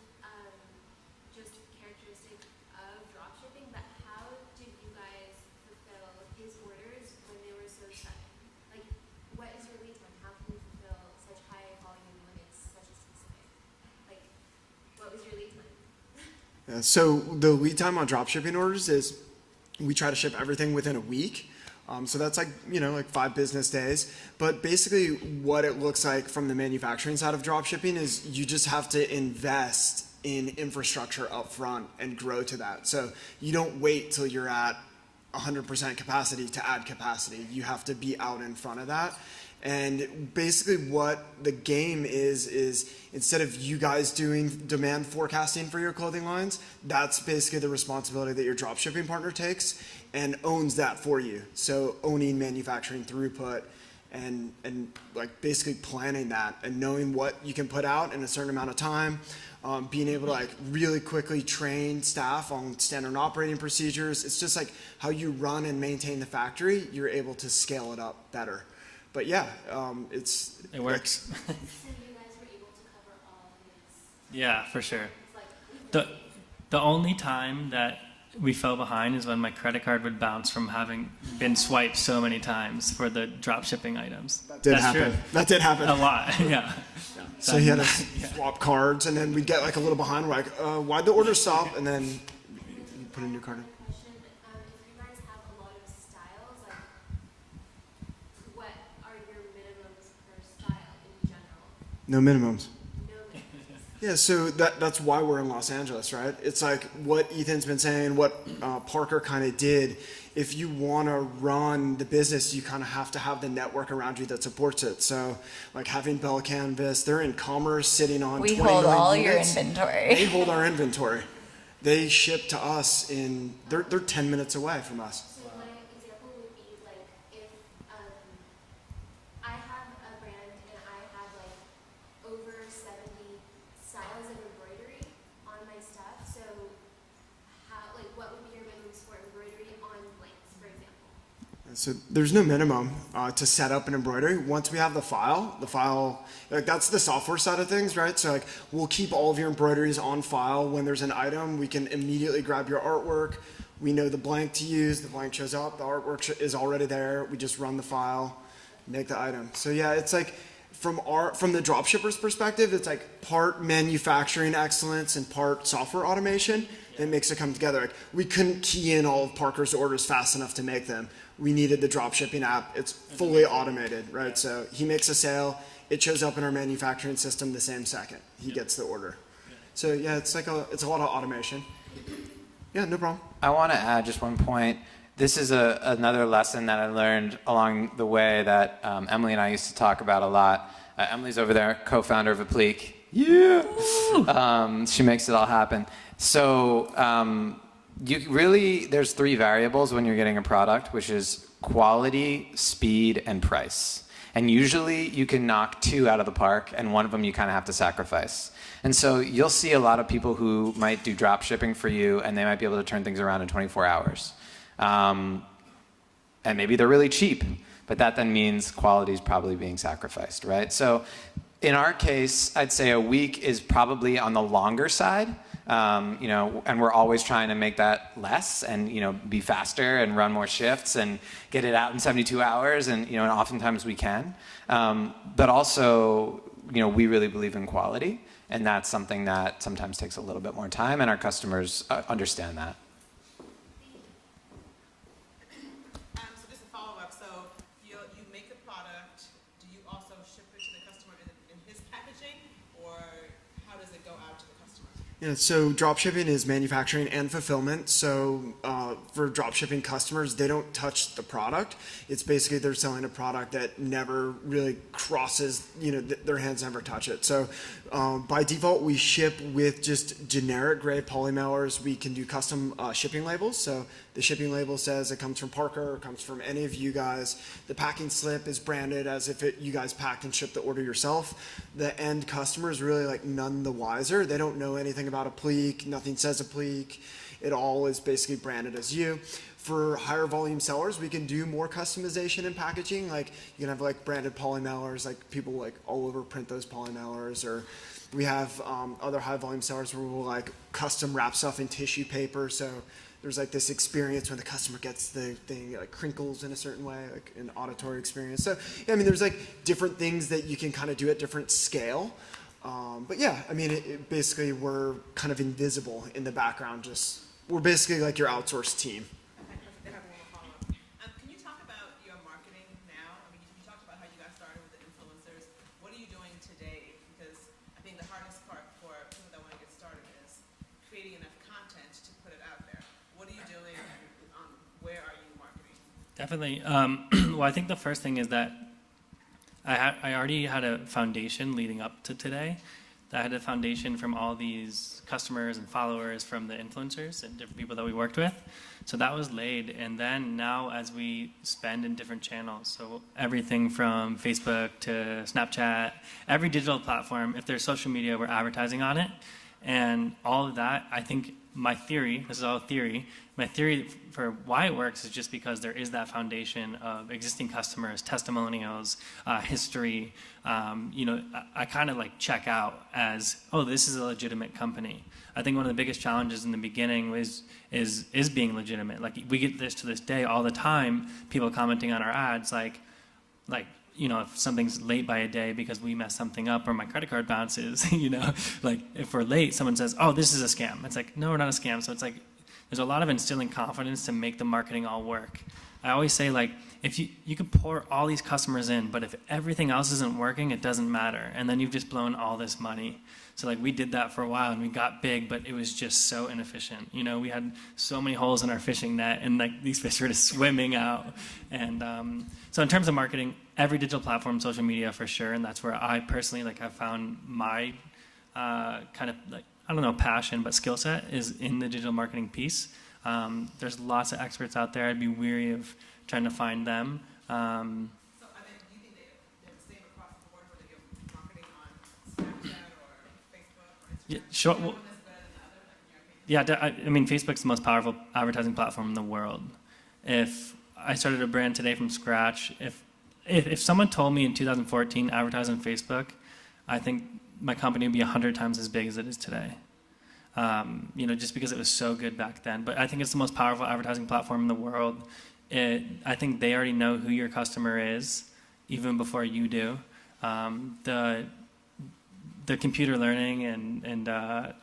just characteristic of dropshipping, but how did you guys fulfill his orders when they were so sudden? Like, what is your lead time? How can you fulfill such high volume when it's such a specific? Like, what was your lead time? So the lead time on dropshipping orders is we try to ship everything within a week. So that's like 5 business days. But basically what it looks like from the manufacturing side of dropshipping is you just have to invest in infrastructure up front and grow to that. So you don't wait till you're at 100% capacity to add capacity. You have to be out in front of that. And basically what the game is instead of you guys doing demand forecasting for your clothing lines, that's basically the responsibility that your dropshipping partner takes and owns that for you. So owning manufacturing throughput and like basically planning that and knowing what you can put out in a certain amount of time, being able to like really quickly train staff on standard operating procedures. It's just like how you run and maintain the factory, you're able to scale it up better. But yeah, It works. So you guys were able to cover all his, Yeah, for sure. like, The only time that we fell behind is when my credit card would bounce from having been swiped so many times for the drop shipping items. That did happen. True. That did happen. A lot, yeah. So he had to swap cards, and then we'd get like a little behind. We're like, why'd the order stop? And then you put in your card in. question, if you guys have a lot of styles, like, what are your minimums per style in general? No minimums. No minimums. Yeah, so that's why we're in Los Angeles, right? It's like what Ethan's been saying, what Parker kind of did. If you want to run the business, you kind of have to have the network around you that supports it. So like having Bella+Canvas, they're in commerce sitting on We 20 hold million all units. your They inventory. hold our inventory. They ship to us they're 10 minutes away from us. So my example would be like if I have a brand and I have like over 70 styles of embroidery on my stuff. So how, like, what would be your minimums for embroidery on blanks, for example? So there's no minimum to set up an embroidery. Once we have the file, like that's the software side of things, right? So like we'll keep all of your embroideries on file. When there's an item, we can immediately grab your artwork. We know the blank to use. The blank shows up. The artwork is already there. We just run the file, make the item. So yeah, it's like from the dropshipper's perspective, it's like part manufacturing excellence and part software automation that makes it come together. Like we couldn't key in all of Parker's orders fast enough to make them. We needed the dropshipping app. It's fully automated, right? So he makes a sale. It shows up in our manufacturing system the same second he gets the order. So yeah, it's a lot of automation. Yeah, no problem. I want to add just one point. This is another lesson that I learned along the way that Emily and I used to talk about a lot. Emily's over there, co-founder of Apliiq. Yeah. She makes it all happen. So there's 3 variables when you're getting a product, which is quality, speed, and price. And usually you can knock 2 out of the park, and one of them you kind of have to sacrifice. And so you'll see a lot of people who might do drop shipping for you, and they might be able to turn things around in 24 hours. And maybe they're really cheap, but that then means quality is probably being sacrificed, right? So in our case, I'd say a week is probably on the longer side. And we're always trying to make that less and, be faster and run more shifts and get it out in 72 hours. And, and oftentimes we can. But also, we really believe in quality. And that's something that sometimes takes a little bit more time. And our customers understand that. So just a follow-up. So you make the product. Do you also ship it to the customer in his packaging? Or how does it go out to the customer? Yeah, so dropshipping is manufacturing and fulfillment. So for dropshipping customers, they don't touch the product. It's basically they're selling a product that never really crosses, their hands never touch it. So by default, we ship with just generic grade polymailers. We can do custom shipping labels. So the shipping label says it comes from Parker, or comes from any of you guys. The packing slip is branded as if you guys packed and shipped the order yourself. The end customer is really none the wiser. They don't know anything about Apliiq. Nothing says Apliiq. It all is basically branded as you. For higher volume sellers, we can do more customization and packaging. You can have branded polymailers, people all over print those polymailers, or we have other high volume sellers where we'll custom wrap stuff in tissue paper. So there's this experience when the customer gets the thing, crinkles in a certain way, an auditory experience. So yeah, there's different things that you can kind of do at different scale. But yeah, basically we're kind of invisible in the background. We're basically your outsourced team. I have one more follow-up. Can you talk about your marketing now? You talked about how you got started with the influencers. What are you doing today? Because I think the hardest part for people that want to get started is creating enough content to put it out there. What are you doing, and where are you marketing? Definitely. Well, I think the first thing is that I already had a foundation leading up to today. I had a foundation from all these customers and followers from the influencers and different people that we worked with. So that was laid. And then now as we spend in different channels, so everything from Facebook to Snapchat, every digital platform, if there's social media, we're advertising on it. And all of that, I think my theory, this is all theory, my theory for why it works is just because there is that foundation of existing customers, testimonials, history. I kind of check out as, oh, this is a legitimate company. I think one of the biggest challenges in the beginning is being legitimate. We get this to this day all the time, people commenting on our ads if something's late by a day because we messed something up or my credit card bounces, if we're late, someone says, oh, this is a scam. It's no, we're not a scam. So it's there's a lot of instilling confidence to make the marketing all work. I always say if you can pour all these customers in, but if everything else isn't working, it doesn't matter. And then you've just blown all this money. So we did that for a while and we got big, but it was just so inefficient. We had so many holes in our fishing net and these fish were just swimming out. And so in terms of marketing, every digital platform, social media for sure. And that's where I personally have found my kind of passion, but skill set is in the digital marketing piece. There's lots of experts out there. I'd be weary of trying to find them. So, do you think they're the same across the board, whether you're marketing on Snapchat or Facebook or Instagram? Yeah, sure. One is better than the other, in your opinion? Yeah, Facebook's the most powerful advertising platform in the world. If I started a brand today from scratch, if someone told me in 2014 advertise on Facebook, I think my company would be 100 times as big as it is today. Just because it was so good back then. But I think it's the most powerful advertising platform in the world. I think they already know who your customer is, even before you do. The computer learning and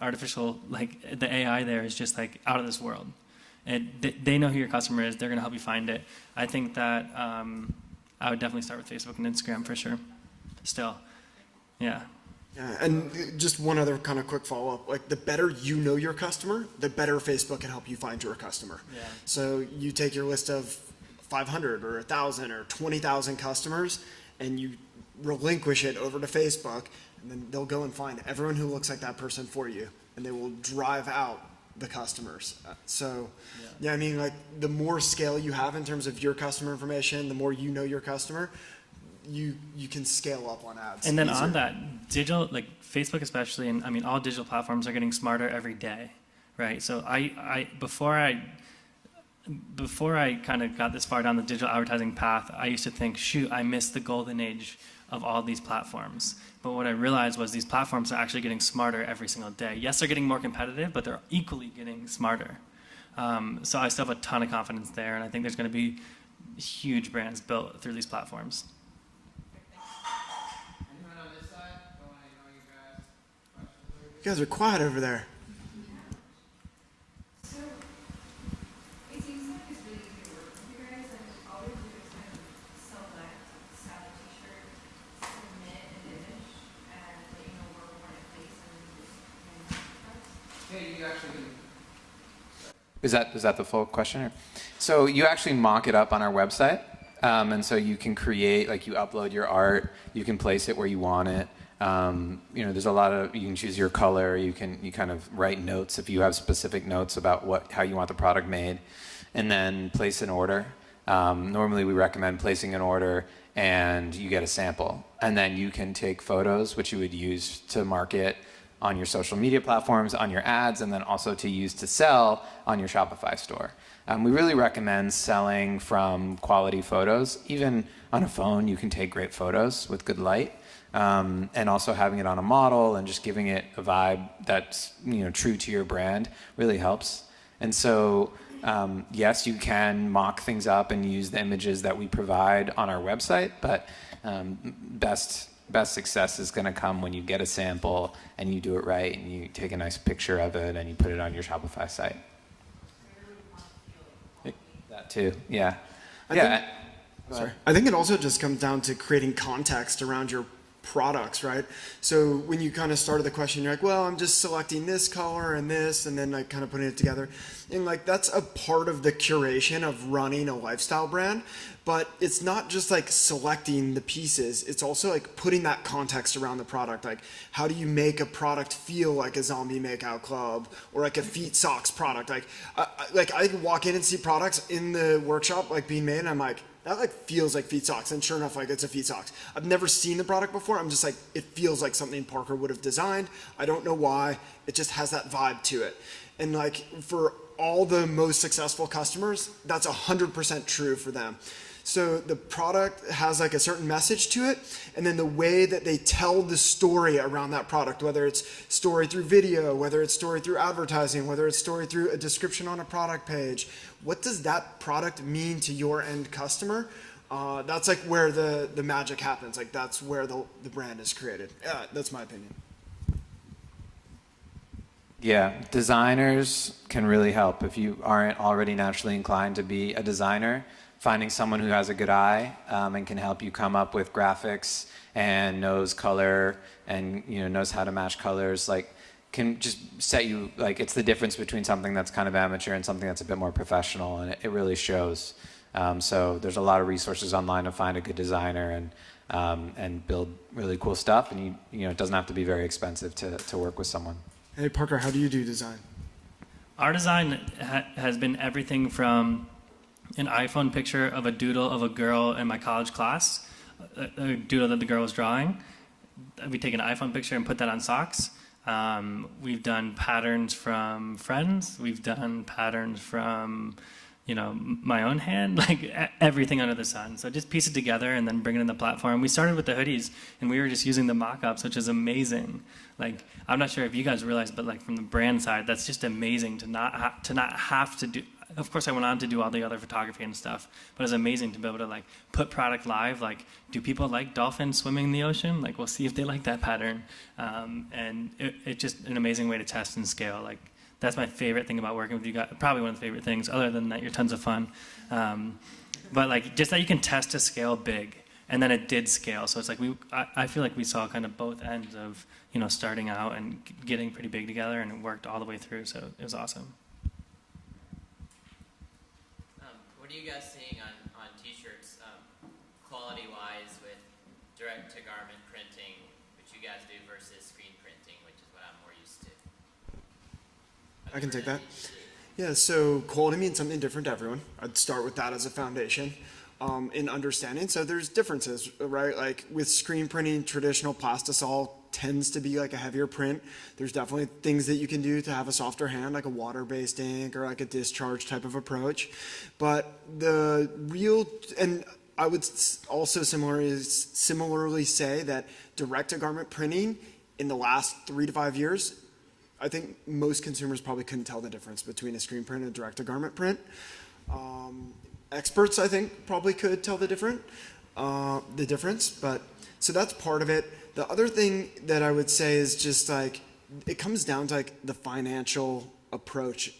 artificial, the AI there is just out of this world. They know who your customer is. They're going to help you find it. I think that I would definitely start with Facebook and Instagram for sure. Still, yeah. Yeah, and just one other kind of quick follow-up, like the better you know your customer, the better Facebook can help you find your customer. Yeah. So you take your list of 500 or 1,000 or 20,000 customers and you relinquish it over to Facebook, and then they'll go and find everyone who looks like that person for you, and they will drive out the customers. Yeah, I mean, like the more scale you have in terms of your customer information, the more you know your customer, you can scale up on ads. And then easier. on that, digital, like Facebook especially, and I mean all digital platforms are getting smarter every day, right? So before I kind of got this far down the digital advertising path, I used to think, shoot, I missed the golden age of all these platforms. But what I realized was these platforms are actually getting smarter every single day. Yes, they're getting more competitive, but they're equally getting smarter. So I still have a ton of confidence there, and I think there's going to be huge brands built through these platforms. Anyone on this side? Don't want to ignore you guys. Questions? You guys are quiet over there. So, it seems like it's really easy to work with you guys, and all we do is kind of select, style a t-shirt, submit an image, and let you know where we want it placed, and then just manufacture. Yeah, you actually. Is that the full question? Or? So you actually mock it up on our website, and so you can create, like you upload your art, you can place it where you want it. There's a lot of, you can choose your color, you kind of write notes if you have specific notes about how you want the product made, and then place an order. Normally we recommend placing an order and you get a sample, and then you can take photos, which you would use to market on your social media platforms, on your ads, and then also to use to sell on your Shopify store. We really recommend selling from quality photos. Even on a phone, you can take great photos with good light, and also having it on a model and just giving it a vibe that's true to your brand really helps. And so, yes, you can mock things up and use the images that we provide on our website, but best success is going to come when you get a sample and you do it right and you take a nice picture of it and you put it on your Shopify site. That too, yeah. I think it also just comes down to creating context around your products, right? So when you kind of started the question, you're like, well, I'm just selecting this color and this, and then like kind of putting it together. And like that's a part of the curation of running a lifestyle brand, but it's not just like selecting the pieces. It's also like putting that context around the product. Like how do you make a product feel like a zombie makeout club or like a feet socks product? Like I can walk in and see products in the workshop like being made, and I'm like, that like feels like feet socks, and sure enough, like it's a feet socks. I've never seen the product before. I'm just like, it feels like something Parker would have designed. I don't know why. It just has that vibe to it. And like for all the most successful customers, that's 100% true for them. So the product has like a certain message to it, and then the way that they tell the story around that product, whether it's story through video, whether it's story through advertising, whether it's story through a description on a product page, what does that product mean to your end customer? That's like where the magic happens. Like that's where the brand is created. That's my opinion. Yeah, designers can really help. If you aren't already naturally inclined to be a designer, finding someone who has a good eye and can help you come up with graphics and knows color and knows how to match colors, like can just set you, like it's the difference between something that's kind of amateur and something that's a bit more professional, and it really shows. So there's a lot of resources online to find a good designer and build really cool stuff, and it doesn't have to be very expensive to work with someone. Hey Parker, how do you do design? Our design has been everything from an iPhone picture of a doodle of a girl in my college class, a doodle that the girl was drawing. We take an iPhone picture and put that on socks. We've done patterns from friends. We've done patterns from, my own hand, like everything under the sun. So just piece it together and then bring it in the platform. We started with the hoodies and we were just using the mock-ups, which is amazing. Like, I'm not sure if you guys realize, but like from the brand side, that's just amazing to not have to do. Of course, I went on to do all the other photography and stuff, but it's amazing to be able to like put product live. Like, do people like dolphins swimming in the ocean? Like, we'll see if they like that pattern. And it's just an amazing way to test and scale. Like, that's my favorite thing about working with you guys. Probably one of the favorite things. Other than that, you're tons of fun. But like, just that you can test to scale big. And then it did scale. So it's like I feel like we saw kind of both ends of, starting out and getting pretty big together, and it worked all the way through. So it was awesome. What are you guys seeing on t-shirts, quality-wise, with direct-to-garment printing, which you guys do, versus screen printing, which is what I'm more used to? I can take that. Yeah, so quality means something different to everyone. I'd start with that as a foundation in understanding. So there's differences, right? Like with screen printing, traditional plastisol tends to be like a heavier print. There's definitely things that you can do to have a softer hand, like a water-based ink or like a discharge type of approach. But the real, and I would also similarly say that direct-to-garment printing in the last 3 to 5 years, I think most consumers probably couldn't tell the difference between a screen print and a direct-to-garment print. Experts, I think, probably could tell the difference. But so that's part of it. The other thing that I would say is just like it comes down to like the financial approach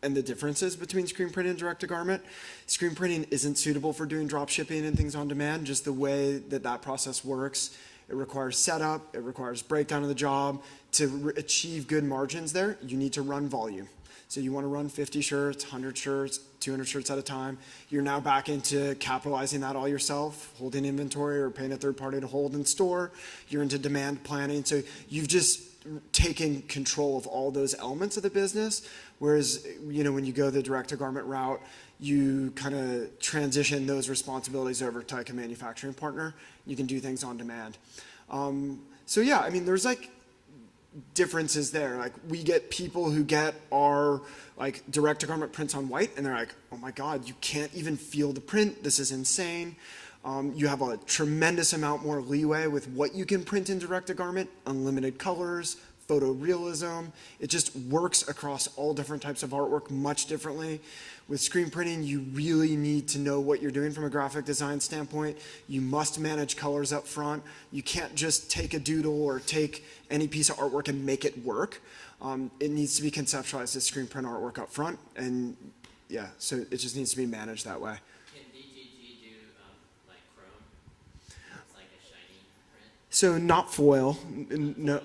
and the differences between screen printing and direct-to-garment. Screen printing isn't suitable for doing drop shipping and things on demand. Just the way that process works. It requires setup, it requires breakdown of the job. To achieve good margins there, you need to run volume. So you want to run 50 shirts, 100 shirts, 200 shirts at a time. You're now back into capitalizing that all yourself, holding inventory or paying a third party to hold and store. You're into demand planning. So you've just taken control of all those elements of the business. Whereas, when you go the direct-to-garment route, you kind of transition those responsibilities over to like a manufacturing partner. You can do things on demand. So yeah, I mean, there's like differences there. Like we get people who get our like direct-to-garment prints on white, and they're like, oh my God, you can't even feel the print. This is insane. You have a tremendous amount more leeway with what you can print in direct-to-garment, unlimited colors, photorealism. It just works across all different types of artwork much differently. With screen printing, you really need to know what you're doing from a graphic design standpoint. You must manage colors up front. You can't just take a doodle or take any piece of artwork and make it work. It needs to be conceptualized as screen print artwork up front. And yeah, so it just needs to be managed that way. Can DGG do like chrome? It's like a shiny print? So not foil, no.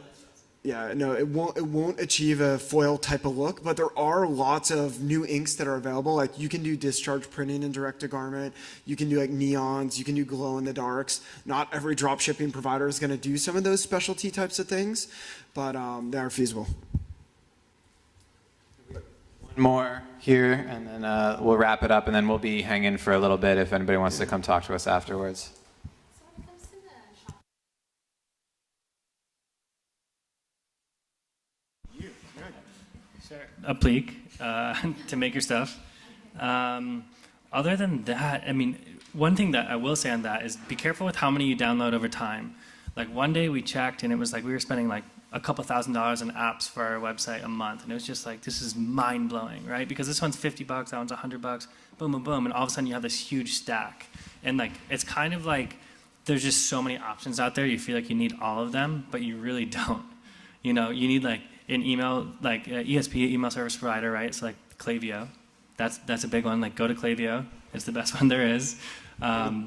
Yeah, no, it won't achieve a foil type of look, but there are lots of new inks that are available. Like you can do discharge printing in direct-to-garment. You can do like neons. You can do glow in the darks. Not every drop shipping provider is going to do some of those specialty types of things, but they are feasible. One more here, and then we'll wrap it up, and then we'll be hanging for a little bit if anybody wants to come talk to us afterwards. Apliiq to make your stuff. Other than that, I mean, one thing that I will say on that is be careful with how many you download over time. Like one day we checked and it was like we were spending like a couple $1,000s on apps for our website a month, and it was just like, this is mind blowing, right? Because this one's $50, that one's $100, boom, boom, boom, and all of a sudden you have this huge stack, and like it's kind of like there's just so many options out there. You feel like you need all of them, but you really don't. You need like an email, like ESP, email service provider, right? It's like Klaviyo. That's a big one. Like go to Klaviyo. It's the best one there is.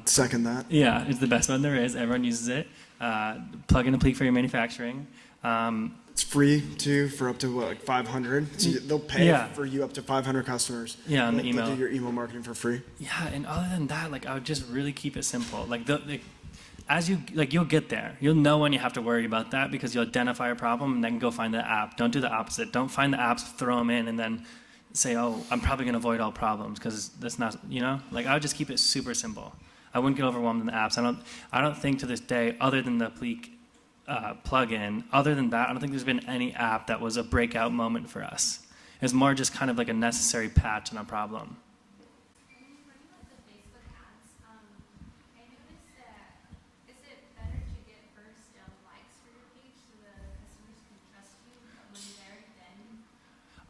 Second that. Yeah, it's the best one there is. Everyone uses it. Plug in Apliiq for your manufacturing. It's free too for up to what, like 500. So they'll pay for you up to 500 customers. Yeah, on the They'll email. do your email marketing for free. Yeah, and other than that, like I would just really keep it simple. Like as you like, you'll get there. You'll know when you have to worry about that because you'll identify a problem and then go find the app. Don't do the opposite. Don't find the apps, throw them in, and then say, oh, I'm probably going to avoid all problems because that's not, Like I would just keep it super simple. I wouldn't get overwhelmed in the apps. I don't think to this day, other than the Apliiq plugin, other than that, I don't think there's been any app that was a breakout moment for us. It's more just kind of like a necessary patch on a problem.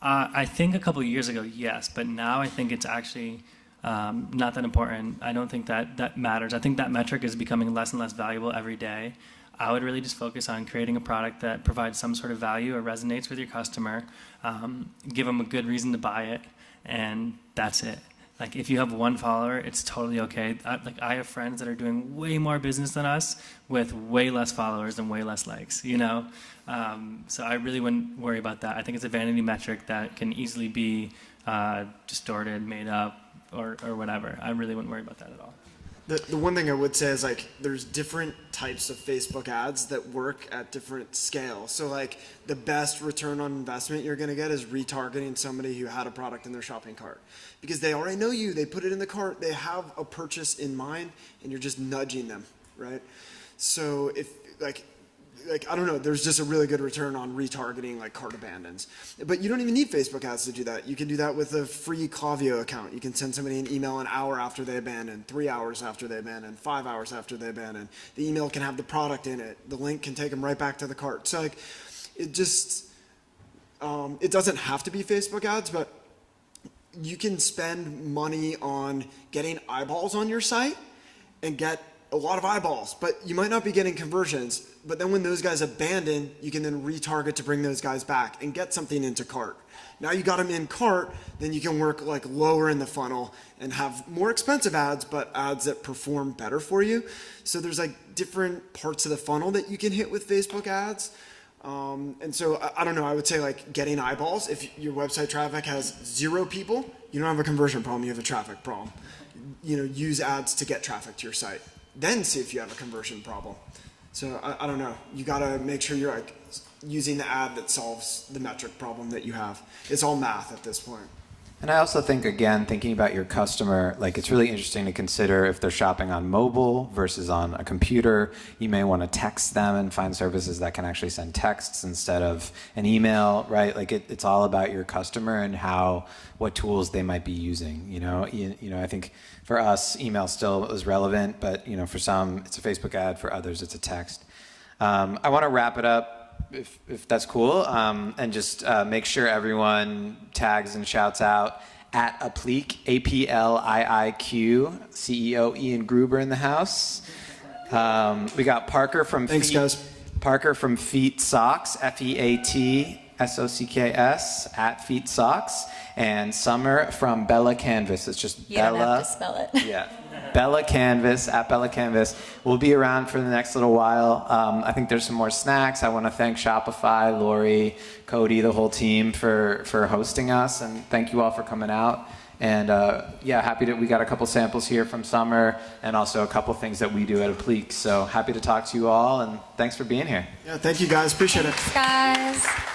I think a couple of years ago, yes, but now I think it's actually not that important. I don't think that matters. I think that metric is becoming less and less valuable every day. I would really just focus on creating a product that provides some sort of value or resonates with your customer, give them a good reason to buy it, and that's it. Like if you have one follower, it's totally okay. I have friends that are doing way more business than us with way less followers and way less likes, you know? So I really wouldn't worry about that. I think it's a vanity metric that can easily be distorted, made up, or whatever. I really wouldn't worry about that at all. The one thing I would say is like there's different types of Facebook ads that work at different scales. So like the best return on investment you're going to get is retargeting somebody who had a product in their shopping cart, because they already know you, they put it in the cart, they have a purchase in mind, and you're just nudging them, right? So if like I don't know, there's just a really good return on retargeting like cart abandons. But you don't even need Facebook ads to do that. You can do that with a free Klaviyo account. You can send somebody an email an hour after they abandon, 3 hours after they abandon, 5 hours after they abandon. The email can have the product in it. The link can take them right back to the cart. So like it just, it doesn't have to be Facebook ads, but you can spend money on getting eyeballs on your site and get a lot of eyeballs, but you might not be getting conversions. But then when those guys abandon, you can then retarget to bring those guys back and get something into cart. Now you got them in cart, then you can work like lower in the funnel and have more expensive ads, but ads that perform better for you. So there's like different parts of the funnel that you can hit with Facebook ads. And so I don't know, I would say like getting eyeballs. If your website traffic has 0 people, you don't have a conversion problem, you have a traffic problem. You know, use ads to get traffic to your site. Then see if you have a conversion problem. So I don't know. You gotta make sure you're like using the ad that solves the metric problem that you have. It's all math at this point. And I also think, again, thinking about your customer, like it's really interesting to consider if they're shopping on mobile versus on a computer. You may want to text them and find services that can actually send texts instead of an email, right? Like it's all about your customer and what tools they might be using. You know, I think for us, email still is relevant, but you know, for some, it's a Facebook ad. For others, it's a text. I want to wrap it up, if that's cool, and just make sure everyone tags and shouts out at Apliiq, APLIIQ, CEO Ian Gruber in the house. We got Parker from Parker from Feet Socks, FEATSOCKS, at Feet Socks, and Summer from Bella+Canvas. It's just You Bella. don't have to spell it. Yeah. Bella+Canvas, at Bella+Canvas. We'll be around for the next little while. I think there's some more snacks. I want to thank Shopify, Lori, Cody, the whole team for hosting us, and thank you all for coming out. And happy we got a couple samples here from Summer, and also a couple things that we do at Apliiq. So happy to talk to you all, and thanks for being here. Yeah, thank you guys. Appreciate it. Thanks, guys.